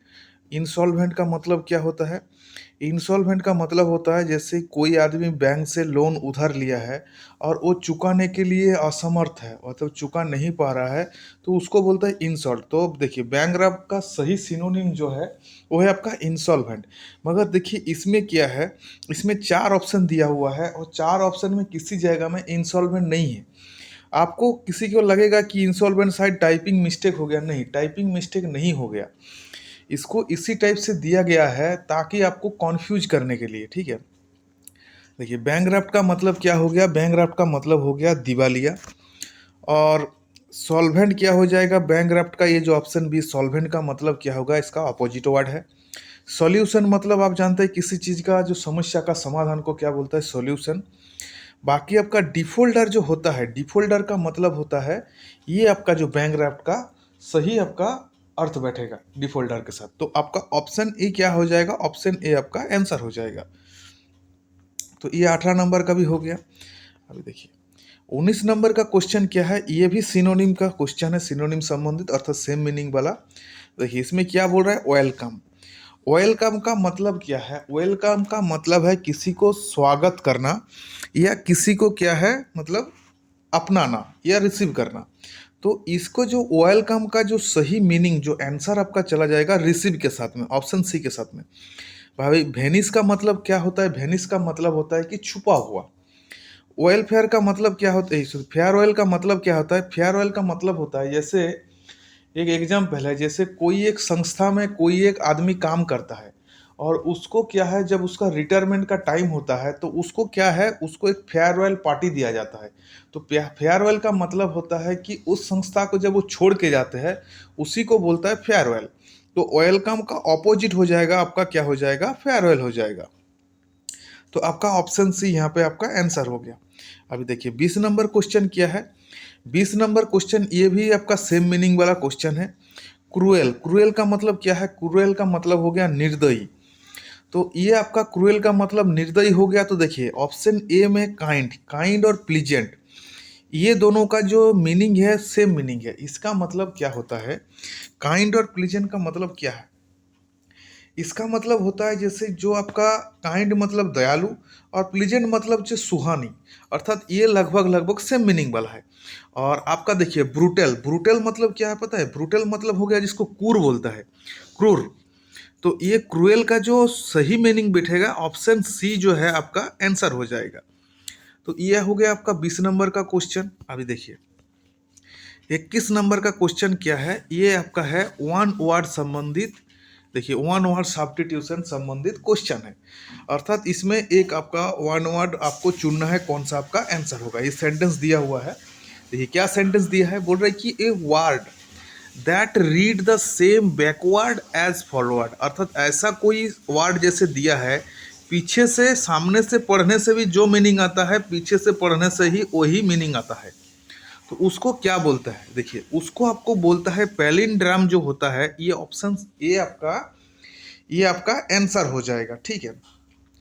इंसॉल्वेंट का मतलब क्या होता है, इंसॉल्वेंट का मतलब होता है जैसे कोई आदमी बैंक से लोन उधार लिया है और वो चुकाने के लिए असमर्थ है, मतलब चुका नहीं पा रहा है, तो उसको बोलता है इंसॉल्ट। तो देखिए बैंकरप्ट का सही सिनोनिम जो है वो है आपका इंसॉल्वेंट। मगर देखिए इसमें क्या है, इसमें 4 ऑप्शन दिया हुआ है, और 4 ऑप्शन में किसी जगह में इंसॉल्वेंट नहीं है। आपको किसी को लगेगा कि इंसॉल्वेंट शायद टाइपिंग मिस्टेक हो गया, नहीं, टाइपिंग मिस्टेक नहीं हो गया। इसको इसी टाइप से दिया गया है ताकि आपको कॉन्फ्यूज करने के लिए, ठीक है। देखिए बैंकरप्ट का मतलब क्या हो गया, बैंकरप्ट का मतलब हो गया दिवालिया। और सॉल्वेंट क्या हो जाएगा, बैंकरप्ट का ये जो ऑप्शन बी सॉल्वेंट का मतलब क्या होगा, इसका अपोजिट वर्ड है। सॉल्यूशन मतलब आप जानते हैं किसी चीज़ का जो समस्या का समाधान को क्या बोलता है, सॉल्यूशन। बाकी आपका डिफॉल्टर जो होता है, डिफॉल्टर का मतलब होता है, ये आपका जो बैंकरप्ट का सही आपका अर्थ बैठेगा डिफॉल्टर के साथ। तो आपका ऑप्शन ए क्या हो जाएगा, ऑप्शन ए आपका आंसर हो जाएगा। तो ये 18 नंबर का भी हो गया। अभी देखिए 19 नंबर का क्वेश्चन क्या है, ये भी सिनोनिम का क्वेश्चन है, सिनोनिम संबंधित अर्थात सेम मीनिंग वाला। देखिए इसमें क्या बोल रहा है, वेलकम। वेलकम का मतलब क्या है, वेलकम का मतलब है किसी को स्वागत करना या किसी को क्या है मतलब अपनाना या रिसीव करना। तो इसको जो वेलकम का जो सही मीनिंग जो आंसर आपका चला जाएगा रिसीव के साथ में, ऑप्शन सी के साथ में। भाई वेनिस का मतलब क्या होता है, वेनिस का मतलब होता है कि छुपा हुआ। वेलफेयर का मतलब क्या होता है, फेयर ऑयल का मतलब क्या होता है, फेयर ऑयल का मतलब होता है जैसे एक एग्जाम्पल है, जैसे कोई एक संस्था में कोई एक आदमी काम करता है और उसको क्या है जब उसका रिटायरमेंट का टाइम होता है तो उसको क्या है, उसको एक फेयरवेल पार्टी दिया जाता है। तो फेयरवेल का मतलब होता है कि उस संस्था को जब वो छोड़ के जाते हैं उसी को बोलता है फेयरवेल। तो वेलकम का ऑपोजिट हो जाएगा आपका, क्या हो जाएगा, फेयरवेल हो जाएगा। तो आपका ऑप्शन सी यहाँ पे आपका आंसर हो गया। अभी देखिए 20 नंबर क्वेश्चन क्या है। 20 नंबर क्वेश्चन ये भी आपका सेम मीनिंग वाला क्वेश्चन है। क्रूएल, क्रूएल का मतलब क्या है, क्रूएल का मतलब हो गया निर्दयी। तो ये आपका क्रूएल का मतलब निर्दयी हो गया। तो देखिए ऑप्शन ए में काइंड, काइंड और प्लीजेंट, ये दोनों का जो मीनिंग है सेम मीनिंग है। इसका मतलब क्या होता है, काइंड और प्लीजेंट का मतलब क्या है, इसका मतलब होता है जैसे जो आपका काइंड मतलब दयालु और प्लीजेंट मतलब जो सुहानी, अर्थात ये लगभग लगभग सेम मीनिंग वाला है। और आपका देखिए ब्रूटल, ब्रूटल मतलब क्या है पता है, ब्रूटल मतलब हो गया जिसको क्रूर बोलता है, क्रूर। तो ये क्रूएल का जो सही मीनिंग बैठेगा ऑप्शन सी जो है आपका आंसर हो जाएगा। तो ये हो गया आपका 20 नंबर का क्वेश्चन। अभी देखिए 21 नंबर का क्वेश्चन क्या है, ये आपका है वन वर्ड संबंधित। देखिए वन वर्ड सब्स्टिट्यूशन संबंधित क्वेश्चन है, अर्थात इसमें एक आपका वन वर्ड आपको चुनना है, कौन सा आपका आंसर होगा। ये सेंटेंस दिया हुआ है, देखिए क्या सेंटेंस दिया है, बोल रहा है कि a word that read the same backward as forward, अर्थात ऐसा कोई वर्ड जैसे दिया है, पीछे से सामने से पढ़ने से भी जो मीनिंग आता है पीछे से पढ़ने से ही वही मीनिंग आता है। तो उसको क्या बोलता है, देखिए उसको आपको बोलता है पैलिंड्राम जो होता है। ये ऑप्शन ये आपका आंसर हो जाएगा, ठीक है।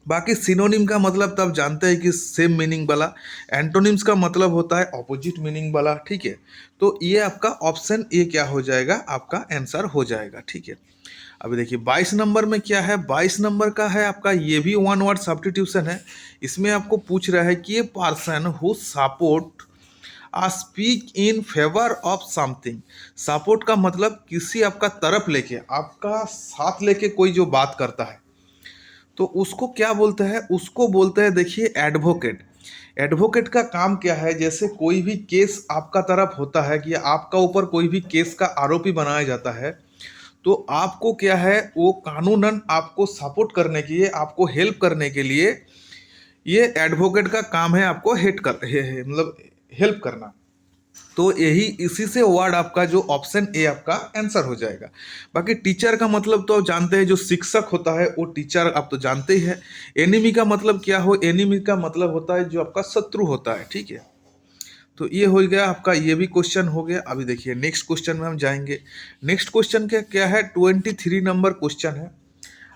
बाकी सिनोनिम का मतलब तब जानते हैं कि सेम मीनिंग वाला, एंटोनिम्स का मतलब होता है ऑपोजिट मीनिंग वाला, ठीक है। तो ये आपका ऑप्शन ए क्या हो जाएगा, आपका आंसर हो जाएगा, ठीक है। अभी देखिए 22 नंबर में क्या है, 22 नंबर का है आपका, ये भी वन वर्ड सब्स्टिट्यूशन है। इसमें आपको पूछ रहा है कि ये person who support or speak in favour of something. Support का मतलब किसी आपका तरफ लेके, आपका साथ लेके कोई जो बात करता है तो उसको क्या बोलते हैं, उसको बोलते हैं देखिए एडवोकेट। एडवोकेट का काम क्या है, जैसे कोई भी केस आपका तरफ होता है कि आपका ऊपर कोई भी केस का आरोपी बनाया जाता है तो आपको क्या है, वो कानूनन आपको सपोर्ट करने के लिए, आपको हेल्प करने के लिए ये एडवोकेट का काम है, आपको मतलब हेल्प करना। तो यही इसी से वर्ड आपका जो ऑप्शन ए आपका आंसर हो जाएगा। बाकी टीचर का मतलब तो आप जानते हैं, जो शिक्षक होता है वो टीचर आप तो जानते ही है। एनिमी का मतलब क्या हो, एनिमी का मतलब होता है जो आपका शत्रु होता है, ठीक है। तो ये हो गया आपका, ये भी क्वेश्चन हो गया। अभी देखिए नेक्स्ट क्वेश्चन में हम जाएंगे। नेक्स्ट क्वेश्चन क्या क्या है, 23 नंबर क्वेश्चन है।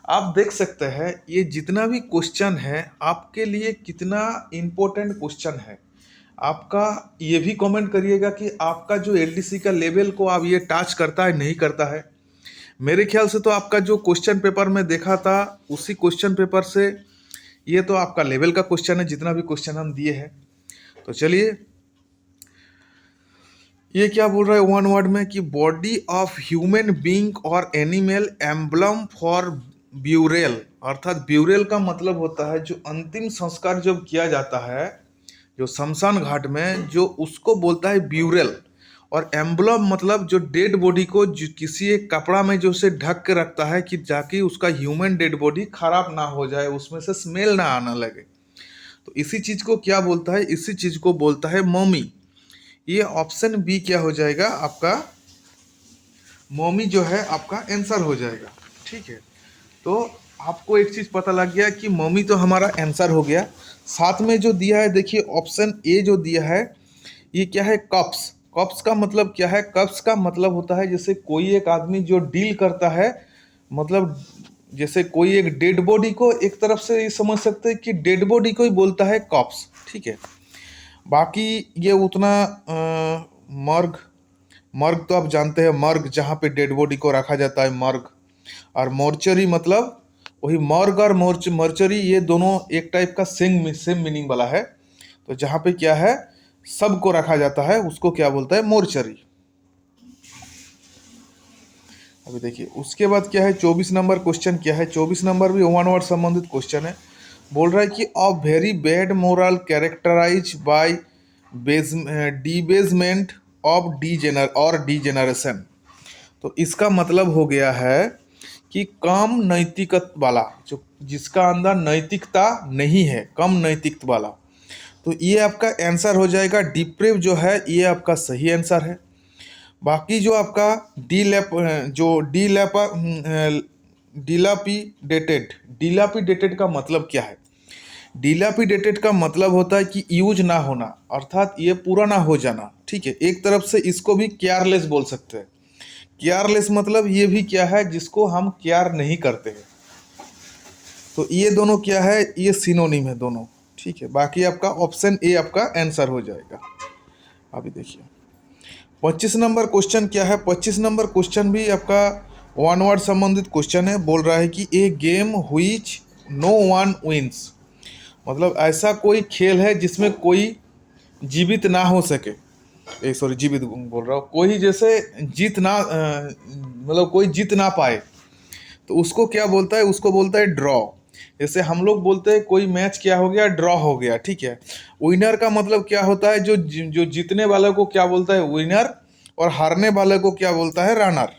आप देख सकते हैं ये जितना भी क्वेश्चन है आपके लिए कितना इम्पोर्टेंट क्वेश्चन है। आपका ये भी कमेंट करिएगा कि आपका जो एलडीसी का लेवल को आप ये टच करता है नहीं करता है। मेरे ख्याल से तो आपका जो क्वेश्चन पेपर में देखा था उसी क्वेश्चन पेपर से ये तो आपका लेवल का क्वेश्चन है, जितना भी क्वेश्चन हम दिए हैं। तो चलिए ये क्या बोल रहा है वन वर्ड में कि बॉडी ऑफ ह्यूमन बीइंग और एनिमल एम्बलम फॉर ब्यूरेल, अर्थात ब्यूरेल का मतलब होता है जो अंतिम संस्कार जब किया जाता है जो शमशान घाट में, जो उसको बोलता है ब्यूरेल। और एम्बलम मतलब जो डेड बॉडी को किसी एक कपड़ा में जो उसे ढक के रखता है कि जाके उसका ह्यूमन डेड बॉडी खराब ना हो जाए, उसमें से स्मेल ना आना लगे। तो इसी चीज को क्या बोलता है, इसी चीज को बोलता है मॉमी। ये ऑप्शन बी क्या हो जाएगा आपका, मॉमी जो है आपका आंसर हो जाएगा, ठीक है। तो आपको एक चीज पता लग गया कि मॉमी तो हमारा आंसर हो गया। साथ में जो दिया है देखिए ऑप्शन ए जो दिया है ये क्या है, कप्स। कप्स का मतलब क्या है, कप्स का मतलब होता है जैसे कोई एक आदमी जो डील करता है, मतलब जैसे कोई एक डेड बॉडी को, एक तरफ से ये समझ सकते हैं कि डेड बॉडी को ही बोलता है कप्स, ठीक है। बाकी ये उतना मर्ग मर्ग तो आप जानते हैं, मर्ग जहाँ पे डेड बॉडी को रखा जाता है, मर्ग। और मोर्चरी मतलब वही मर्ग और मर्चरी, ये दोनों एक टाइप का सेम मीनिंग वाला है। तो जहाँ पे क्या है, सबको रखा जाता है, उसको क्या बोलता है, मोर्चरी। अभी देखिए उसके बाद क्या है, 24 नंबर क्वेश्चन क्या है। 24 नंबर भी वन वर्ड संबंधित क्वेश्चन है। बोल रहा है कि a very bad moral characterize by debasement of degeneration. तो इसका मतलब हो गया है कि कम नैतिकता वाला, जो जिसका अंदर नैतिकता नहीं है, कम नैतिकता वाला। तो ये आपका आंसर हो जाएगा डिप्रेव, जो है ये आपका सही आंसर है। बाकी जो आपका डीलैप जो डीलैपा डिलापिडेटेड, डिलापिडेटेड का मतलब क्या है। डिलापिडेटेड का मतलब होता है कि यूज ना होना, अर्थात ये पूरा ना हो जाना। ठीक है, एक तरफ से इसको भी केयरलेस बोल सकते हैं। केयरलेस मतलब ये भी क्या है, जिसको हम केयर नहीं करते हैं। तो ये दोनों क्या है, ये सिनोनिम है दोनों। ठीक है, बाकी आपका ऑप्शन ए आपका आंसर हो जाएगा। अभी देखिए 25 नंबर क्वेश्चन क्या है। 25 नंबर क्वेश्चन भी आपका वन वर्ड संबंधित क्वेश्चन है। बोल रहा है कि a game which no one wins, मतलब ऐसा कोई खेल है जिसमें कोई जीवित ना हो सके। सॉरी, जीवित बोल रहा हूँ, कोई जैसे जीत ना मतलब कोई जीत ना पाए, तो उसको क्या बोलता है, उसको बोलता है ड्रॉ। जैसे हम लोग बोलते हैं कोई मैच क्या हो गया, ड्रॉ हो गया। ठीक है, विनर का मतलब क्या होता है, जो जीतने वाले को क्या बोलता है, विनर, और हारने वाले को क्या बोलता है, रनर।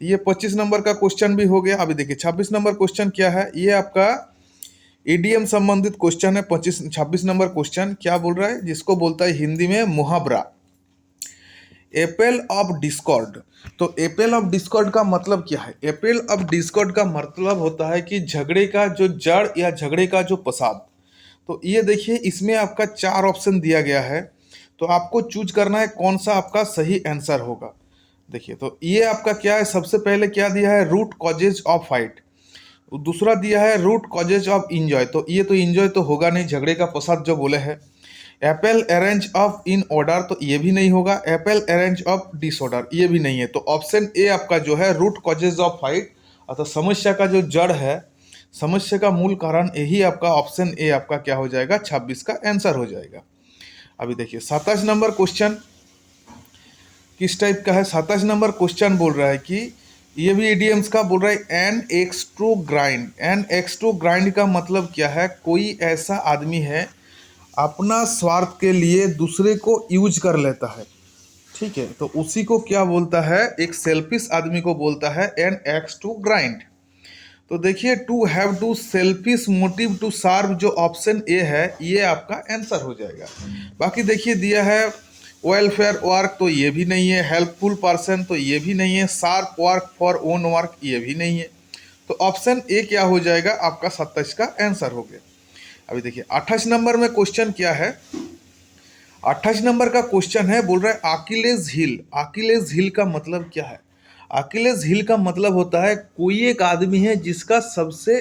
ये 25 नंबर का क्वेश्चन भी हो गया। अभी देखिए 26 नंबर क्वेश्चन क्या है, ये आपका ईडीएम संबंधित क्वेश्चन है। 26 नंबर क्वेश्चन क्या बोल रहा है, जिसको बोलता है हिंदी में मुहावरा, एपेल ऑफ डिस्कॉर्ड। तो एपेल ऑफ डिस्कॉर्ड का मतलब क्या है। एपेल ऑफ डिस्कॉर्ड का मतलब होता है कि झगड़े का जो जड़ या झगड़े का जो प्रसाद। तो ये देखिए इसमें आपका 4 ऑप्शन दिया गया है, तो आपको चूज करना है कौन सा आपका सही आंसर होगा। देखिए तो ये आपका क्या है, सबसे पहले क्या दिया है, रूट कॉजेज ऑफ फाइट। दूसरा दिया है रूट कॉजेज ऑफ इंजॉय, तो ये तो इंजॉय तो होगा नहीं, झगड़े का प्रसाद जो बोले हैं। Apple arrange of in order, तो ये भी नहीं होगा। एप्पल अरेंज ऑफ डिसऑर्डर, ये भी नहीं है। तो ऑप्शन ए आपका जो है रूट कॉजेज ऑफ फाइट, अर्थात समस्या का जो जड़ है, समस्या का मूल कारण, यही आपका ऑप्शन ए आपका क्या हो जाएगा, 26 का आंसर हो जाएगा। अभी देखिए 27 नंबर क्वेश्चन किस टाइप का है। 27 नंबर क्वेश्चन बोल रहा है कि ये भी इडियम्स का बोल रहा है, an axe to grind. An axe to grind का मतलब क्या है, कोई ऐसा आदमी है अपना स्वार्थ के लिए दूसरे को यूज कर लेता है। ठीक है, तो उसी को क्या बोलता है, एक सेल्फिश आदमी को बोलता है एन एक्स टू ग्राइंड। तो देखिए to have to selfish motive to serve, जो ऑप्शन ए है ये आपका आंसर हो जाएगा। बाकी देखिए दिया है वेलफेयर वर्क, तो ये भी नहीं है। हेल्पफुल पर्सन, तो ये भी नहीं है। Sharp work for own work, ये भी नहीं है। तो ऑप्शन ए क्या हो जाएगा आपका, 27 का आंसर हो गया। अभी देखिए 28 नंबर में क्वेश्चन क्या है। 28 नंबर का क्वेश्चन है, बोल रहा है अकिलेज हिल। अकिलेज हिल का मतलब क्या है। अकिलेज हिल का मतलब होता है कोई एक आदमी है जिसका सबसे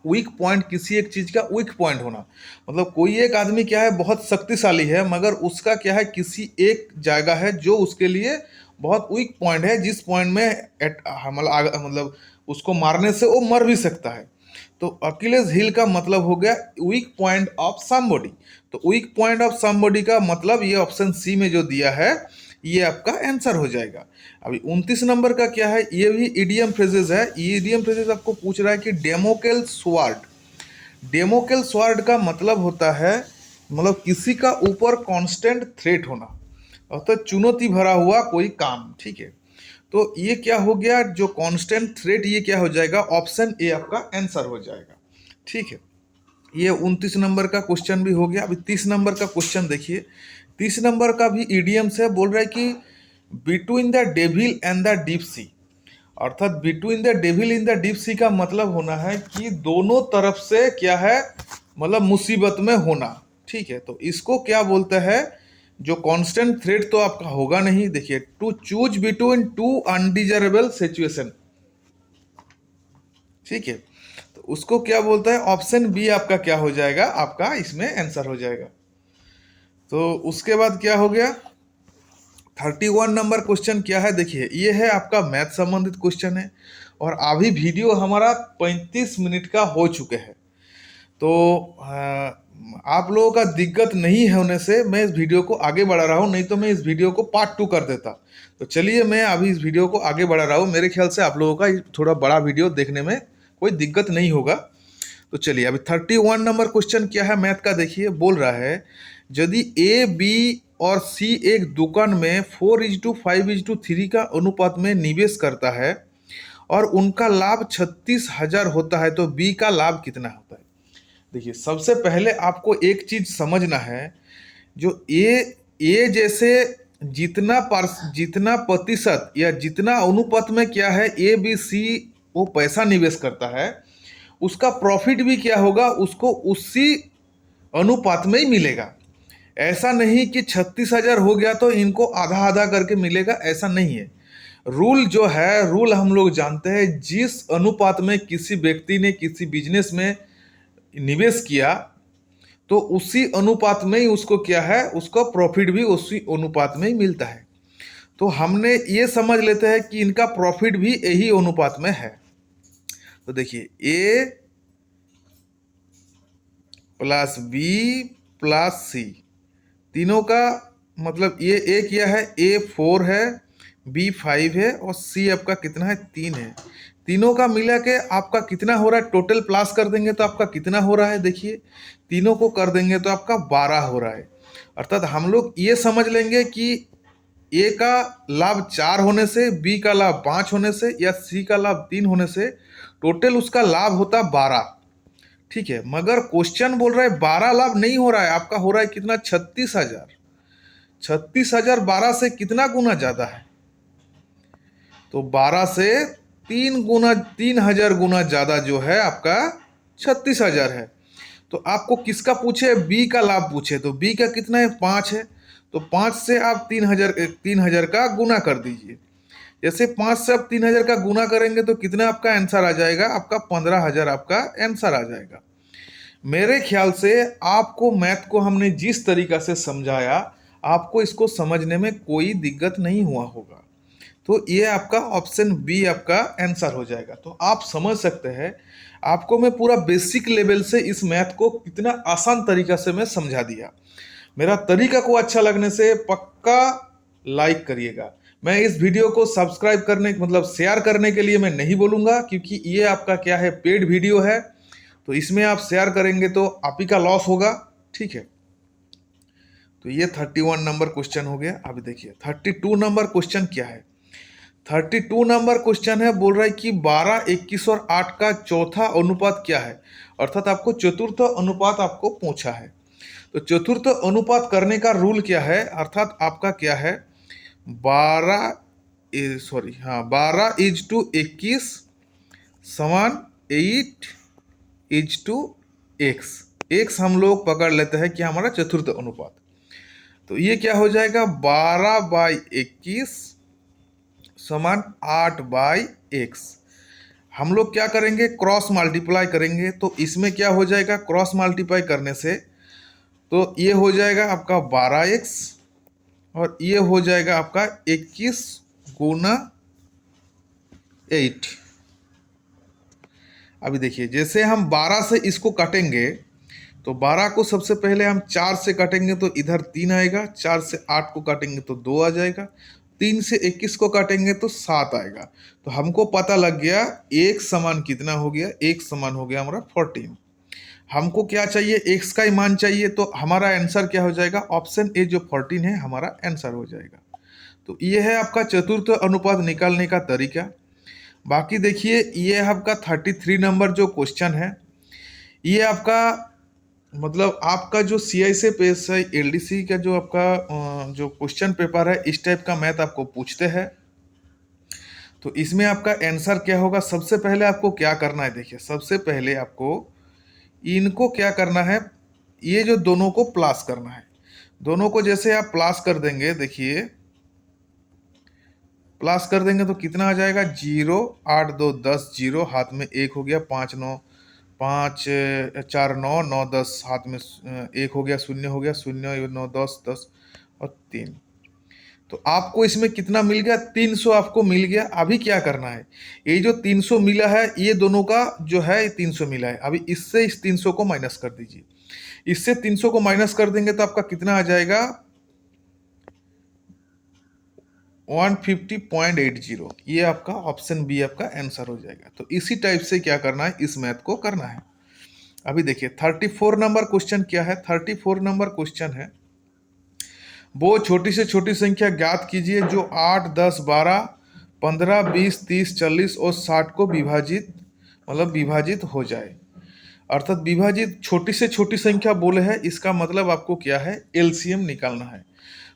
वीक पॉइंट, किसी एक चीज का वीक पॉइंट होना। मतलब कोई एक आदमी क्या है, बहुत शक्तिशाली है, मगर उसका क्या है, किसी एक जगह है जो उसके लिए बहुत वीक पॉइंट है, जिस पॉइंट में मतलब उसको मारने से वो मर भी सकता है। तो अकिलेज हिल का मतलब हो गया वीक पॉइंट ऑफ समबॉडी। तो वीक पॉइंट ऑफ समबॉडी का मतलब ये ऑप्शन सी में जो दिया है ये आपका आंसर हो जाएगा। अभी 29 नंबर का क्या है, ये भी इडियम फ्रेजेस है। ये इडियम फ्रेजेस आपको पूछ रहा है कि डेमोकेल स्वार्ड। डेमोकेल स्वार्ड का मतलब होता है, मतलब किसी का ऊपर कांस्टेंट थ्रेट होना, अर्थात चुनौती भरा हुआ कोई काम। ठीक है, तो ये क्या हो गया, जो कांस्टेंट थ्रेट, ये क्या हो जाएगा, ऑप्शन ए आपका आंसर हो जाएगा। ठीक है, ये 29 नंबर का क्वेश्चन भी हो गया। अभी 30 नंबर का क्वेश्चन देखिए। 30 नंबर का भी ईडीएम से बोल रहा है कि between the devil and the deep sea, अर्थात between the devil in the deep sea का मतलब होना है कि दोनों तरफ से क्या है, मतलब मुसीबत में होना। ठीक है, तो इसको क्या बोलते हैं, जो कांस्टेंट थ्रेट तो आपका होगा नहीं। देखिए to choose between two undesirable situation. ठीक है, तो उसको क्या बोलता है, ऑप्शन बी आपका क्या हो जाएगा, आपका इसमें आंसर हो जाएगा। तो उसके बाद क्या हो गया, 31 नंबर क्वेश्चन क्या है देखिए, ये है आपका मैथ संबंधित क्वेश्चन है और अभी वीडियो हमारा 35 मिनट का हो चुके हैं। तो आप लोगों का दिक्कत नहीं होने से मैं इस वीडियो को आगे बढ़ा रहा हूँ, नहीं तो मैं इस वीडियो को पार्ट 2 कर देता। तो चलिए मैं अभी इस वीडियो को आगे बढ़ा रहा हूँ, मेरे ख्याल से आप लोगों का थोड़ा बड़ा वीडियो देखने में कोई दिक्कत नहीं होगा। तो चलिए अभी 31 नंबर क्वेश्चन क्या है मैथ का देखिए, बोल रहा है यदि ए बी और सी एक दुकान में 4:5:3 का अनुपात में निवेश करता है और उनका लाभ 36,000 होता है, तो बी का लाभ कितना होता है। देखिए सबसे पहले आपको एक चीज समझना है, जो ए जैसे जितना प्रतिशत या जितना अनुपात में क्या है ए बी सी वो पैसा निवेश करता है, उसका प्रॉफिट भी क्या होगा, उसको उसी अनुपात में ही मिलेगा। ऐसा नहीं कि 36,000 हो गया तो इनको आधा आधा करके मिलेगा, ऐसा नहीं है। रूल जो है, रूल हम लोग जानते हैं, जिस अनुपात में किसी व्यक्ति ने किसी बिजनेस में निवेश किया तो उसी अनुपात में ही उसको क्या है, उसका प्रॉफिट भी उसी अनुपात में ही मिलता है। तो हमने ये समझ लेते हैं कि इनका प्रॉफिट भी यही अनुपात में है। तो देखिए ए प्लस बी प्लस सी, तीनों का मतलब ये ए क्या है, ए 4 है, बी 5 है और सी आपका कितना है, 3 है। तीनों का मिला के आपका कितना हो रहा है, टोटल प्लस कर देंगे तो आपका कितना हो रहा है, देखिए तीनों को कर देंगे तो आपका 12 हो रहा है। अर्थात हम लोग ये समझ लेंगे कि ए का लाभ 4 होने से, बी का लाभ 5 होने से या सी का लाभ 3 होने से टोटल उसका लाभ होता 12। ठीक है, मगर क्वेश्चन बोल रहा है 12 लाभ नहीं हो रहा है, आपका हो रहा है कितना, 36,000। 36,000 12 से कितना गुना ज्यादा है, तो 12 से 3,000 गुना ज्यादा जो है आपका 36,000 है। तो आपको किसका पूछे, बी का लाभ पूछे, तो बी का कितना है, 5 है। तो 5 से आप 3,000 का गुना कर दीजिए। जैसे 5 से आप 3,000 का गुना करेंगे तो कितना आपका आंसर आ जाएगा, आपका 15,000 आपका आंसर आ जाएगा। मेरे ख्याल से आपको मैथ को हमने जिस तरीका से समझाया, आपको इसको समझने में कोई दिक्कत नहीं हुआ होगा। तो ये आपका ऑप्शन बी आपका आंसर हो जाएगा। तो आप समझ सकते हैं, आपको मैं पूरा बेसिक लेवल से इस मैथ को कितना आसान तरीका से मैं समझा दिया। मेरा तरीका को अच्छा लगने से पक्का लाइक करिएगा। मैं इस वीडियो को सब्सक्राइब करने मतलब शेयर करने के लिए मैं नहीं बोलूँगा, क्योंकि ये आपका क्या है, पेड वीडियो है, तो इसमें आप शेयर करेंगे तो आप ही का लॉस होगा। ठीक है, तो ये 31 नंबर क्वेश्चन हो गया। अभी देखिए 32 नंबर क्वेश्चन क्या है। 32 नंबर क्वेश्चन है, बोल रहा है कि 12, 21 और 8 का चौथा अनुपात क्या है। अर्थात आपको चतुर्थ अनुपात आपको पूछा है। तो चतुर्थ अनुपात करने का रूल क्या है, अर्थात आपका क्या है, 12:21 समान 8:x। एक्स हम लोग पकड़ लेते हैं कि हमारा चतुर्थ अनुपात। तो ये क्या हो जाएगा, 12/21 समान 8/x। हम लोग क्या करेंगे, क्रॉस मल्टीप्लाई करेंगे। तो इसमें क्या हो जाएगा, क्रॉस मल्टीप्लाई करने से तो ये हो जाएगा आपका 12x और ये हो जाएगा आपका 21 गुना 8। अभी देखिए जैसे हम 12 से इसको काटेंगे तो 12 को सबसे पहले हम 4 से काटेंगे तो इधर 3 आएगा, 4 से 8 को काटेंगे तो 2 आ जाएगा, 3 से 21 को काटेंगे तो 7 आएगा। तो हमको पता लग गया एक समान कितना हो गया, एक समान हो गया हमारा 14। हमको क्या चाहिए, एक्स का ही मान चाहिए, तो हमारा आंसर क्या हो जाएगा, ऑप्शन ए जो 14 है हमारा आंसर हो जाएगा। तो ये है आपका चतुर्थ अनुपात निकालने का तरीका। बाकी देखिए ये आपका 33 नंबर जो क्वेश्चन है, ये आपका मतलब आपका जो CICPSI LDC का जो आपका जो क्वेश्चन पेपर है, इस टाइप का मैथ आपको पूछते हैं। तो इसमें आपका आंसर क्या होगा, सबसे पहले आपको क्या करना है, देखिए सबसे पहले आपको इनको क्या करना है, ये जो दोनों को प्लस करना है। दोनों को जैसे आप प्लस कर देंगे, देखिए प्लस कर देंगे तो कितना आ जाएगा, 0, 8, 2, 10, 0 हाथ में 1 हो गया, 5, 9, 5 4 9 9 10, हाथ में एक हो गया, शून्य हो गया, शून्य 9 10 10 और 3। तो आपको इसमें कितना मिल गया? 300 आपको मिल गया। अभी क्या करना है, ये जो 300 मिला है ये दोनों का जो है ये 300 मिला है, अभी इससे इस 300 को माइनस कर दीजिए। इससे 300 को माइनस कर देंगे तो आपका कितना आ जाएगा? 150.80। ये आपका ऑप्शन बी आपका आंसर हो जाएगा। तो इसी टाइप से क्या करना है, इस मैथ को करना है। अभी देखिए 34 नंबर क्वेश्चन क्या है। 34 नंबर क्वेश्चन है, वो छोटी से छोटी संख्या ज्ञात कीजिए जो 8 10 12 15 20 30 40 और 60 को विभाजित हो जाए। अर्थात विभाजित छोटी से छोटी संख्या बोले है, इसका मतलब आपको क्या है, एलसीएम निकालना है।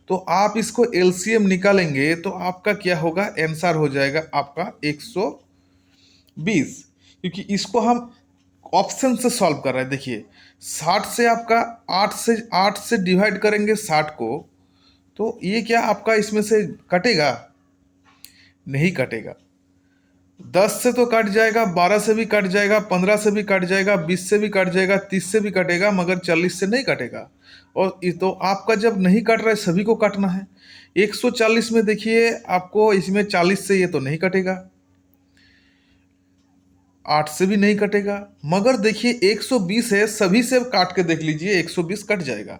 तो आप इसको एलसीएम निकालेंगे तो आपका क्या होगा, आंसर हो जाएगा आपका 120, क्योंकि इसको हम ऑप्शन से सॉल्व कर रहे हैं। देखिए 60 से आपका 8 से डिवाइड करेंगे 60 को, तो ये क्या आपका इसमें से कटेगा? नहीं कटेगा। 10 से तो कट जाएगा, 12 से भी कट जाएगा, 15 से भी कट जाएगा, 20 से भी कट जाएगा, 30 से भी कटेगा, मगर 40 से नहीं कटेगा। और ये तो आपका जब नहीं कट रहा है सभी को काटना है। 140 में देखिए आपको इसमें 40 से ये तो नहीं कटेगा, 8 से भी नहीं कटेगा, मगर देखिए 120 है, सभी से काट के देख लीजिए 120 कट जाएगा।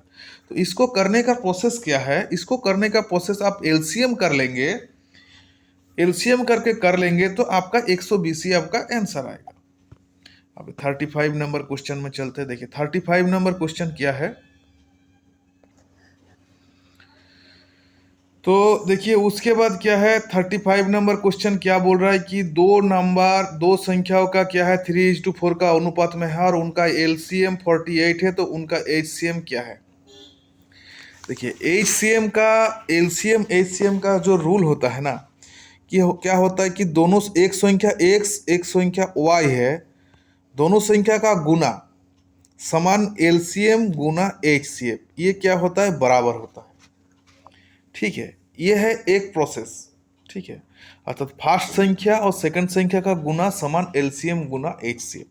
तो इसको करने का प्रोसेस क्या है, इसको करने का प्रोसेस आप एलसीएम कर लेंगे, एलसीएम करके कर लेंगे तो आपका 120 ही आपका आंसर आएगा। अब 35 नंबर क्वेश्चन में चलते हैं। देखिए 35 नंबर क्वेश्चन क्या है, तो देखिए उसके बाद क्या है, 35 नंबर क्वेश्चन क्या बोल रहा है कि दो संख्याओं का क्या है 3:4 का अनुपात में है और उनका एलसीएम 48 है, तो उनका एचसीएम क्या है। देखिए एचसीएम का एचसीएम का जो रूल होता है ना, कि क्या होता है कि दोनों एक संख्या x एक संख्या y है, दोनों संख्या का गुना समान एलसीएम गुना एचसीएम, ये क्या होता है, बराबर होता है। ठीक है, ये है एक प्रोसेस। ठीक है, अर्थात फर्स्ट संख्या और सेकंड संख्या का गुना समान एलसीएम गुना एचसीएम,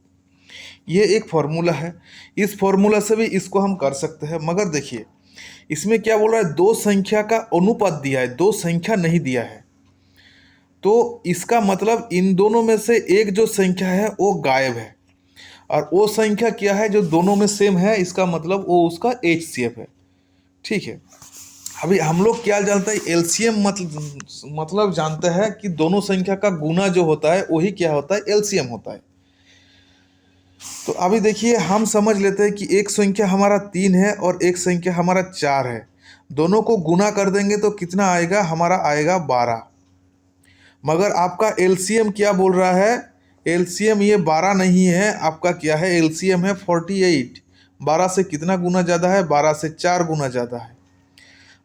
ये एक फॉर्मूला है। इस फॉर्मूला से भी इसको हम कर सकते हैं, मगर देखिए इसमें क्या बोल रहा है, दो संख्या का अनुपात दिया है, दो संख्या नहीं दिया है। तो इसका मतलब इन दोनों में से एक जो संख्या है वो गायब है, और वो संख्या क्या है जो दोनों में सेम है, इसका मतलब वो उसका एचसीएफ है। ठीक है, अभी हम लोग क्या जानते हैं, एलसीएम मतलब जानते हैं कि दोनों संख्या का गुना जो होता है वही क्या होता है, एलसीएम होता है। तो अभी देखिए हम समझ लेते हैं कि एक संख्या हमारा 3 है और एक संख्या हमारा 4 है, दोनों को गुना कर देंगे तो कितना आएगा, हमारा आएगा 12। मगर आपका एलसीएम क्या बोल रहा है, एलसीएम ये 12 नहीं है, आपका क्या है, एलसीएम है 48। 12 से कितना गुना ज़्यादा है, 12 से 4 गुना ज़्यादा है।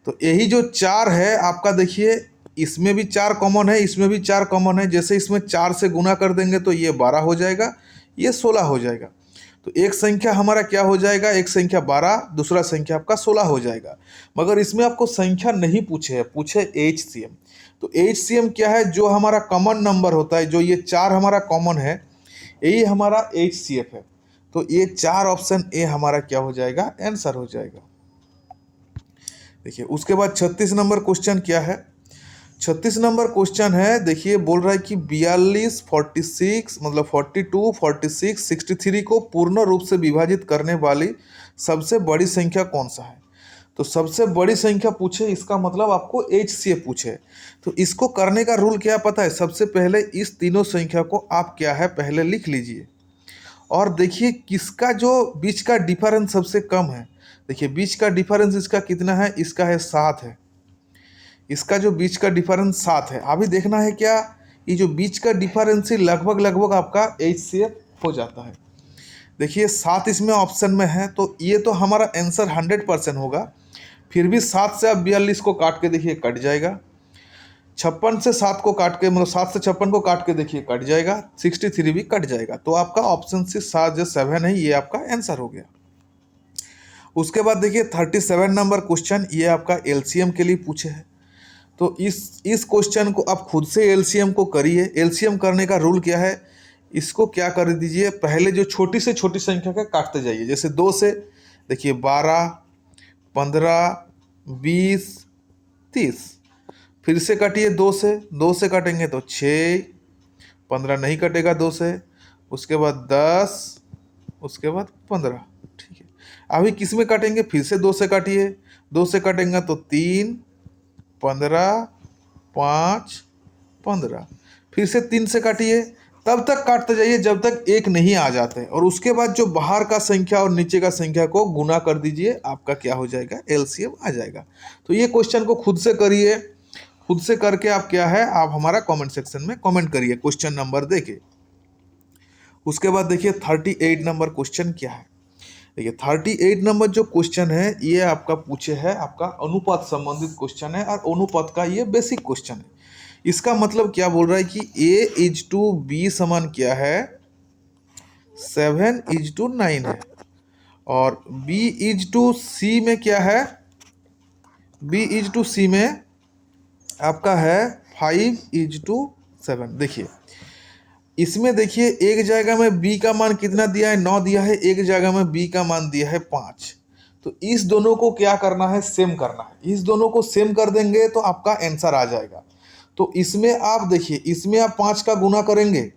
तो यही जो 4 है आपका, देखिए इसमें भी 4 कॉमन है, इसमें भी 4 कॉमन है। जैसे इसमें 4 से गुना कर देंगे तो ये 12 हो जाएगा, ये 16 हो जाएगा। तो एक संख्या हमारा क्या हो जाएगा, एक संख्या 12, दूसरा संख्या आपका 16 हो जाएगा। मगर इसमें आपको संख्या नहीं पूछे है, पूछे एचसीएम। तो एचसीएम क्या है, जो हमारा कॉमन नंबर होता है, जो ये 4 हमारा कॉमन है, यही हमारा एचसीएफ है। तो ये 4 ऑप्शन ए हमारा क्या हो जाएगा, आंसर हो जाएगा। देखिए उसके बाद 36 नंबर क्वेश्चन क्या है। 36 नंबर क्वेश्चन है, देखिए बोल रहा है कि 42 46 मतलब 42 46 63 को पूर्ण रूप से विभाजित करने वाली सबसे बड़ी संख्या कौन सा है। तो सबसे बड़ी संख्या पूछे, इसका मतलब आपको एचसीएफ पूछे। तो इसको करने का रूल क्या पता है, सबसे पहले इस तीनों संख्या को आप क्या है पहले लिख लीजिए, और देखिए किसका जो बीच का डिफरेंस सबसे कम है। देखिए बीच का डिफरेंस इसका कितना है, इसका है 7 है, इसका जो बीच का डिफरेंस 7 है। अभी देखना है क्या, ये जो बीच का डिफरेंस ही लगभग आपका एचसीएफ हो जाता है। देखिए 7 इसमें ऑप्शन में है, तो ये तो हमारा आंसर 100% होगा। फिर भी 7 से आप 42 को काट के देखिए कट जाएगा, 56 से 7 को काट के मतलब 7 से 56 को काट के देखिए कट जाएगा, 63 भी कट जाएगा। तो आपका ऑप्शन सी 7 जो 7 है, ये आपका आंसर हो गया। उसके बाद देखिए 37 नंबर क्वेश्चन, ये आपका एलसीएम के लिए पूछे है। तो इस क्वेश्चन को आप खुद से एलसीएम को करिए। एलसीएम करने का रूल क्या है, इसको क्या कर दीजिए, पहले जो छोटी से छोटी संख्या का काटते जाइए। जैसे 2 से देखिए 12, 15, 20, 30। फिर से काटिए 2 से काटेंगे तो 6, 15 नहीं कटेगा 2 से, उसके बाद 10, उसके बाद 15। ठीक है, अभी किस में काटेंगे, फिर से 2 से काटिए, 2 से काटेंगे तो 3, 15, 5, 15। फिर से 3 से काटिए, तब तक काटते जाइए जब तक एक नहीं आ जाते, और उसके बाद जो बाहर का संख्या और नीचे का संख्या को गुना कर दीजिए, आपका क्या हो जाएगा, एलसीएम आ जाएगा। तो ये क्वेश्चन को खुद से करिए, खुद से करके आप क्या है, आप हमारा कमेंट सेक्शन में कमेंट करिए क्वेश्चन नंबर देके। उसके बाद देखिए 38 नंबर क्वेश्चन क्या है। देखिए 38 नंबर जो क्वेश्चन है ये आपका पूछे है, आपका अनुपात संबंधित क्वेश्चन है, और अनुपात का ये बेसिक क्वेश्चन है। इसका मतलब क्या बोल रहा है कि A:B समान क्या है, 7:9 है, और B:C में क्या है, B:C में आपका है 5:7। देखिए इसमें देखिए एक जगह में b का मान कितना दिया है, 9 दिया है, एक जगह में b का मान दिया है 5। तो इस दोनों को क्या करना है, सेम करना है। इस दोनों को सेम कर देंगे तो आपका आंसर आ जाएगा। तो इसमें आप देखिए, इसमें आप 5 का गुना करेंगे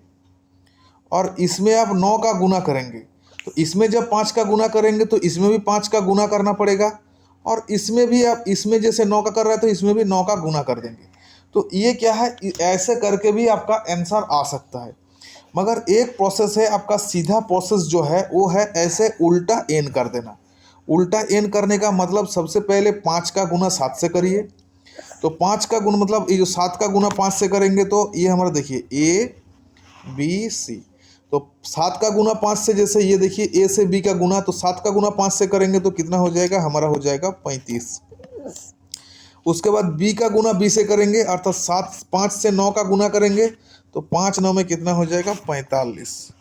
और इसमें आप 9 का गुना करेंगे। तो इसमें जब 5 का गुना करेंगे तो इसमें भी 5 का गुना करना पड़ेगा, और इसमें भी आप, इसमें जैसे 9 का कर रहा है तो इसमें भी 9 का गुना कर देंगे। तो ये क्या है, ऐसे करके भी आपका आंसर आ सकता है। मगर एक प्रोसेस है आपका, सीधा प्रोसेस जो है वो है ऐसे उल्टा एन कर देना। उल्टा एन करने का मतलब सबसे पहले 5 का गुना 7 से करिए। तो 5 का गुना मतलब ये जो 7 का गुना 5 से करेंगे तो ये हमारा देखिए A, B, C। तो 7 का गुना 5 से, जैसे ये देखिए A से B का गुना, तो 7 का गुना 5 से करेंगे तो कितना हो जाएगा, हमारा हो जाएगा 35। उसके बाद B का गुना B से करेंगे, अर्थात 5 से 9 का गुना करेंगे तो 5 9 में कितना हो जाएगा, 45।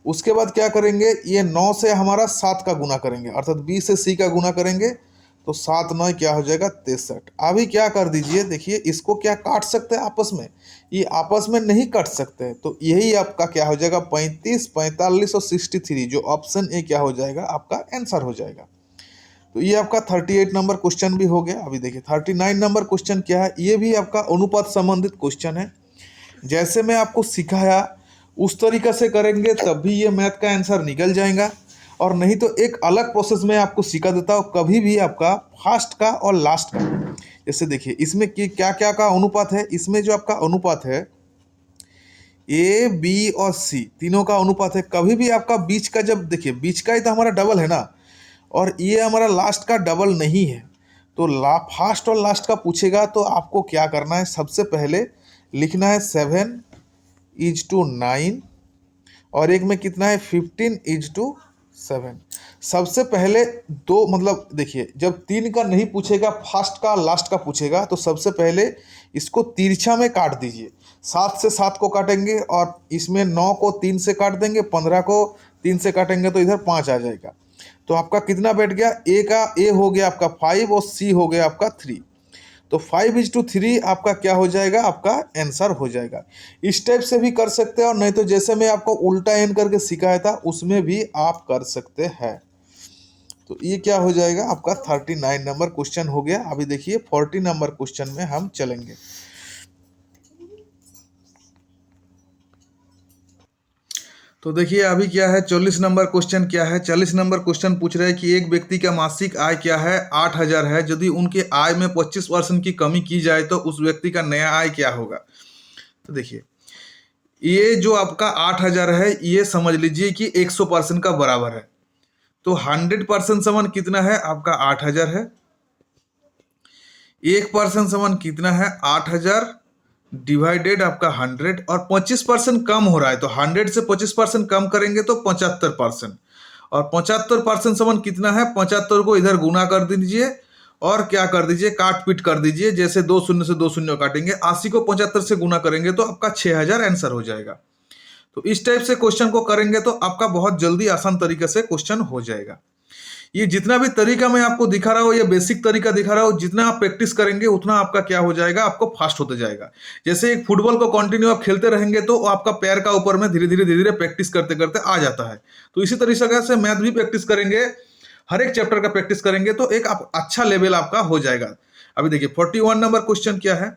उसके बाद क्या करेंगे, ये 9 से हमारा 7 का गुना करेंगे, अर्थात B से C का गुना करेंगे तो 7 9 क्या हो जाएगा, 63। अभी क्या कर दीजिए, देखिए इसको क्या काट सकते हैं आपस में, ये आपस में नहीं काट सकते, तो यही आपका क्या हो जाएगा, 35, 45 और 63, जो ऑप्शन ए क्या हो जाएगा, आपका आंसर हो जाएगा। तो ये आपका 38 नंबर क्वेश्चन भी हो गया। अभी देखिए 39 नंबर क्वेश्चन क्या है, ये भी आपका अनुपात संबंधित क्वेश्चन है। जैसे मैं आपको सिखाया उस तरीक़ा से करेंगे तब भी ये मैथ का आंसर निकल जाएगा, और नहीं तो एक अलग प्रोसेस में आपको सिखा देता हूँ, कभी भी आपका फर्स्ट का और लास्ट का। जैसे देखिए इसमें क्या क्या का अनुपात है, इसमें जो आपका अनुपात है A, B और C तीनों का अनुपात है। कभी भी आपका बीच का, जब देखिए बीच का ही तो हमारा डबल है ना, और ये हमारा लास्ट का डबल नहीं है, तो फर्स्ट और लास्ट का पूछेगा तो आपको क्या करना है, सबसे पहले लिखना है 7:9, और एक में कितना है 15:7। सबसे पहले दो, मतलब देखिए जब 3 का नहीं पूछेगा, फर्स्ट का लास्ट का पूछेगा, तो सबसे पहले इसको तिरछा में काट दीजिए। 7 से 7 को काटेंगे, और इसमें 9 को 3 से काट देंगे, 15 को 3 से काटेंगे तो इधर 5 आ जाएगा। तो आपका कितना बैठ गया, ए हो गया आपका 5 और सी हो गया आपका 3। तो 5:3 आपका क्या हो जाएगा, आपका आंसर हो जाएगा। इस टाइप से भी कर सकते हैं, और नहीं तो जैसे मैं आपको उल्टा एन करके सिखाया था उसमें भी आप कर सकते हैं। तो ये क्या हो जाएगा, आपका 39 नंबर क्वेश्चन हो गया। अभी देखिए 40 नंबर क्वेश्चन में हम चलेंगे। तो देखिए अभी क्या है, 40 नंबर क्वेश्चन क्या है। 40 नंबर क्वेश्चन पूछ रहे हैं कि एक व्यक्ति का मासिक आय क्या है, 8,000 है। यदि उनके आय में 25% की कमी की जाए तो उस व्यक्ति का नया आय क्या होगा। तो देखिए ये जो आपका 8,000 है, ये समझ लीजिए कि 100% का बराबर है। तो 100% समान कितना है, आपका 8,000 है। 1% समान कितना है, 8,000 डिवाइडेड आपका 100, और 25% कम हो रहा है तो 100 से 25% कम करेंगे तो 75%, और 75% समान कितना है, 75 को इधर गुना कर दीजिए और क्या कर दीजिए, काट पीट कर दीजिए। जैसे 2 शून्य से 2 शून्य काटेंगे, 80 को 75 से गुना करेंगे तो आपका 6,000 आंसर हो जाएगा। तो इस टाइप से क्वेश्चन को करेंगे तो आपका बहुत जल्दी आसान तरीके से क्वेश्चन हो जाएगा। ये जितना भी तरीका मैं आपको दिखा रहा हूँ, ये बेसिक तरीका दिखा रहा हूँ, जितना आप प्रैक्टिस करेंगे उतना आपका क्या हो जाएगा, आपको फास्ट होते जाएगा। जैसे एक फुटबॉल को कंटिन्यू आप खेलते रहेंगे तो आपका पैर का ऊपर में धीरे धीरे प्रैक्टिस करते करते आ जाता है। तो इसी तरीके से मैथ भी प्रैक्टिस करेंगे, हर एक चैप्टर का प्रैक्टिस करेंगे तो एक अच्छा लेवल आपका हो जाएगा। अभी देखिए 41 नंबर क्वेश्चन क्या है।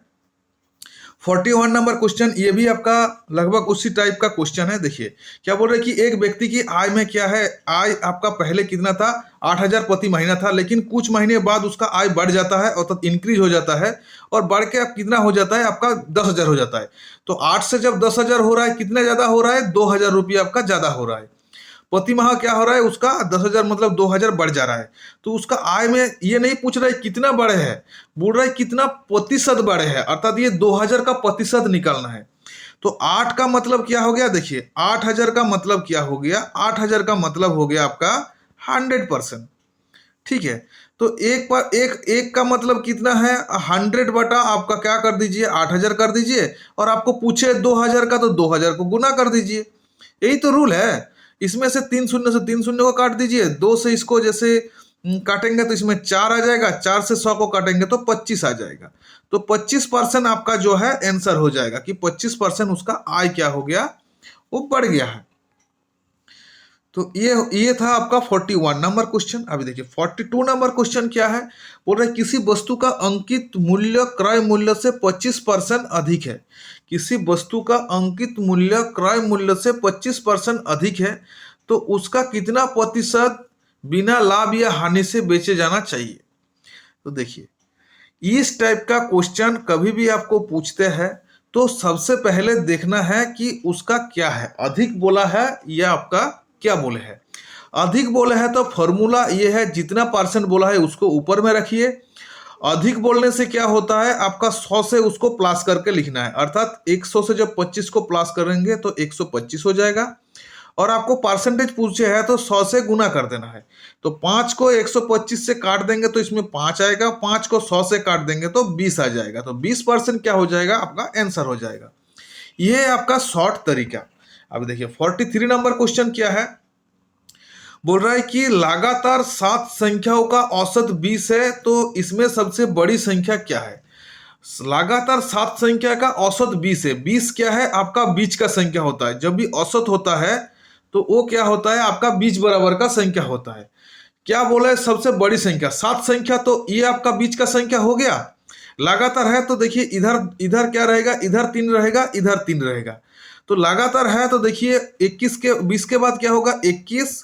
41 नंबर क्वेश्चन ये भी आपका लगभग उसी टाइप का क्वेश्चन है। देखिए क्या बोल रहे हैं कि एक व्यक्ति की आय में क्या है, आय आपका पहले कितना था, 8,000 प्रति महीना था, लेकिन कुछ महीने बाद उसका आय बढ़ जाता है और इंक्रीज हो जाता है, और बढ़ के आप कितना हो जाता है, आपका 10,000 हो जाता है। तो 8 से जब 10,000 हो रहा है, कितना ज्यादा हो रहा है, 2,000 रुपया आपका ज्यादा हो रहा है। प्रति माह क्या हो रहा है, उसका 10,000 मतलब 2,000 बढ़ जा रहा है। तो उसका आय में ये नहीं पूछ रहा है कितना बढ़े है, बोल रहा है कितना प्रतिशत बढ़े है, अर्थात ये 2,000 का प्रतिशत निकालना है। तो 8 का मतलब क्या हो गया, देखिए 8,000 का मतलब क्या हो गया, 8,000 का मतलब हो गया आपका 100%। ठीक है, तो एक पर एक का मतलब कितना है, 100 बटा आपका क्या कर दीजिए, 8,000 कर दीजिए, और आपको पूछे 2,000 का तो 2,000 को गुना कर दीजिए। यही तो रूल है। इसमें से 3 शून्य से 3 शून्य को काट दीजिए, 2 से इसको जैसे काटेंगे तो इसमें 4 आ जाएगा, 4 से 100 को काटेंगे तो 25 आ जाएगा। तो 25% आपका जो है आंसर हो जाएगा कि 25% उसका आय क्या हो गया, वो बढ़ गया है। तो ये था आपका 41 नंबर क्वेश्चन। अभी देखिए 42 नंबर क्वेश्चन क्या है, बोल रहे किसी वस्तु का अंकित मूल्य क्रय मूल्य से 25% अधिक है। किसी वस्तु का अंकित मूल्य क्रय मूल्य से 25% अधिक है, तो उसका कितना प्रतिशत बिना लाभ या हानि से बेचे जाना चाहिए। तो देखिए इस टाइप का क्वेश्चन कभी भी आपको पूछते हैं तो सबसे पहले देखना है कि उसका क्या है, अधिक बोला है या आपका क्या बोले है। अधिक बोले है तो फॉर्मूला ये है, जितना परसेंट बोला है उसको ऊपर में रखिए। अधिक बोलने से क्या होता है, आपका 100 से उसको प्लस करके लिखना है, अर्थात 100 से जब 25 को प्लस करेंगे तो 125 हो जाएगा। और आपको परसेंटेज पूछे है तो 100 से गुना कर देना है। तो 5 को 125 से काट देंगे तो इसमें 5 आएगा, 5 को 100 से काट देंगे तो 20 आ जाएगा। तो 20% क्या हो जाएगा, आपका आंसर हो जाएगा। ये आपका शॉर्ट तरीका। अब देखिए 43 नंबर क्वेश्चन क्या है, बोल रहा है कि लगातार 7 संख्याओं का औसत 20 है, तो इसमें सबसे बड़ी संख्या क्या है। लगातार 7 संख्या का औसत 20 है। 20 क्या है, आपका बीच का संख्या होता है। जब भी औसत होता है तो वो क्या होता है, आपका बीच बराबर का संख्या होता है। क्या बोला है, सबसे बड़ी संख्या 7 संख्या, तो ये आपका बीच का संख्या हो गया। लगातार है तो देखिए इधर इधर क्या रहेगा, इधर 3 रहेगा, इधर 3 रहेगा। तो लगातार है तो देखिए 21 के 20 के बाद क्या होगा, 21,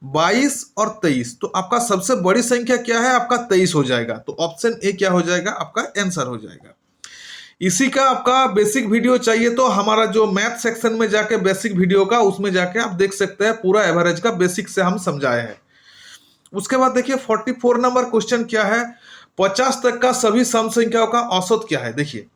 22 और 23। तो आपका सबसे बड़ी संख्या क्या है, आपका 23 हो जाएगा। तो ऑप्शन ए क्या हो जाएगा, आपका आंसर हो जाएगा। इसी का आपका बेसिक वीडियो चाहिए तो हमारा जो मैथ सेक्शन में जाके बेसिक वीडियो का, उसमें जाके आप देख सकते हैं, पूरा एवरेज का बेसिक से हम समझाए हैं। उसके बाद देखिए 44 नंबर क्वेश्चन क्या है, 50 तक का सभी सम संख्याओं का औसत क्या है। देखिए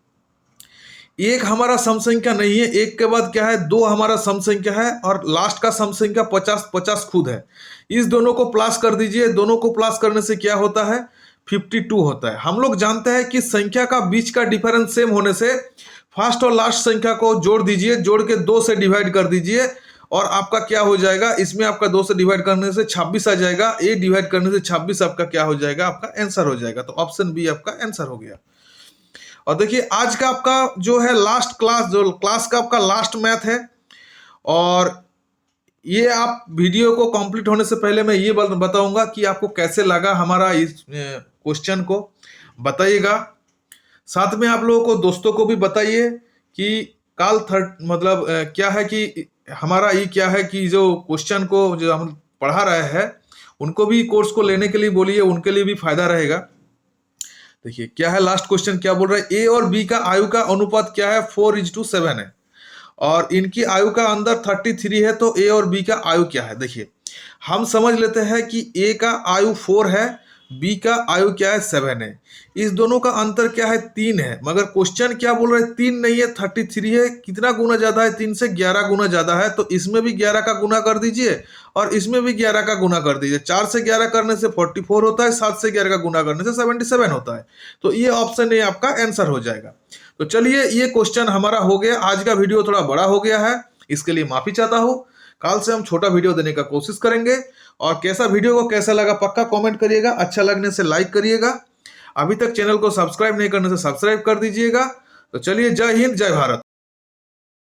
एक हमारा सम संख्या नहीं है, एक के बाद क्या है, 2 हमारा सम संख्या है, और लास्ट का सम संख्या 50 खुद है। इस दोनों को प्लस कर दीजिए, दोनों को प्लस करने से क्या होता है, 52 होता है। हम लोग जानते हैं कि संख्या का बीच का डिफरेंस सेम होने से फर्स्ट और लास्ट संख्या को जोड़ दीजिए, जोड़ के 2 से डिवाइड कर दीजिए, और आपका क्या हो जाएगा, इसमें आपका 2 से डिवाइड करने से 26 आ जाएगा, ए डिवाइड करने से 26 आपका क्या हो जाएगा, आपका आंसर हो जाएगा। तो ऑप्शन बी आपका आंसर हो गया। और देखिए आज का आपका जो है लास्ट क्लास, जो क्लास का आपका लास्ट मैथ है, और ये आप वीडियो को कंप्लीट होने से पहले मैं ये बताऊंगा कि आपको कैसे लगा हमारा इस क्वेश्चन को, बताइएगा। साथ में आप लोगों को दोस्तों को भी बताइए कि कल मतलब क्या है कि हमारा ये क्या है कि जो क्वेश्चन को जो हम पढ़ा रहे हैं उनको भी कोर्स को लेने के लिए बोलिए, उनके लिए भी फायदा रहेगा। देखिए क्या है लास्ट क्वेश्चन, क्या बोल रहा है, ए और बी का आयु का अनुपात क्या है, 4:7 है, और इनकी आयु का अंदर 33 है, तो ए और बी का आयु क्या है। देखिए हम समझ लेते हैं कि ए का आयु 4 है, बी का आयु क्या है, 7 है। इस दोनों का अंतर क्या है, 3 है, मगर क्वेश्चन क्या बोल रहे हैं, 3 नहीं है, 33 है। कितना गुना ज्यादा है, 3 से 11 गुना ज्यादा है। तो इसमें भी 11 का गुना कर दीजिए और इसमें भी 11 का गुना कर दीजिए। 4 से 11 करने से 44 होता है, 7 से 11 का गुना करने से 77 होता है। तो ये ऑप्शन ए आपका आंसर हो जाएगा। तो चलिए ये क्वेश्चन हमारा हो गया। आज का वीडियो थोड़ा बड़ा हो गया है, इसके लिए माफी चाहता हूँ। कल से हम छोटा वीडियो देने का कोशिश करेंगे। और कैसा वीडियो को कैसा लगा पक्का कमेंट करिएगा, अच्छा लगने से लाइक करिएगा। अभी तक चैनल को सब्सक्राइब नहीं करने से सब्सक्राइब कर दीजिएगा। तो चलिए, जय हिंद, जय भारत।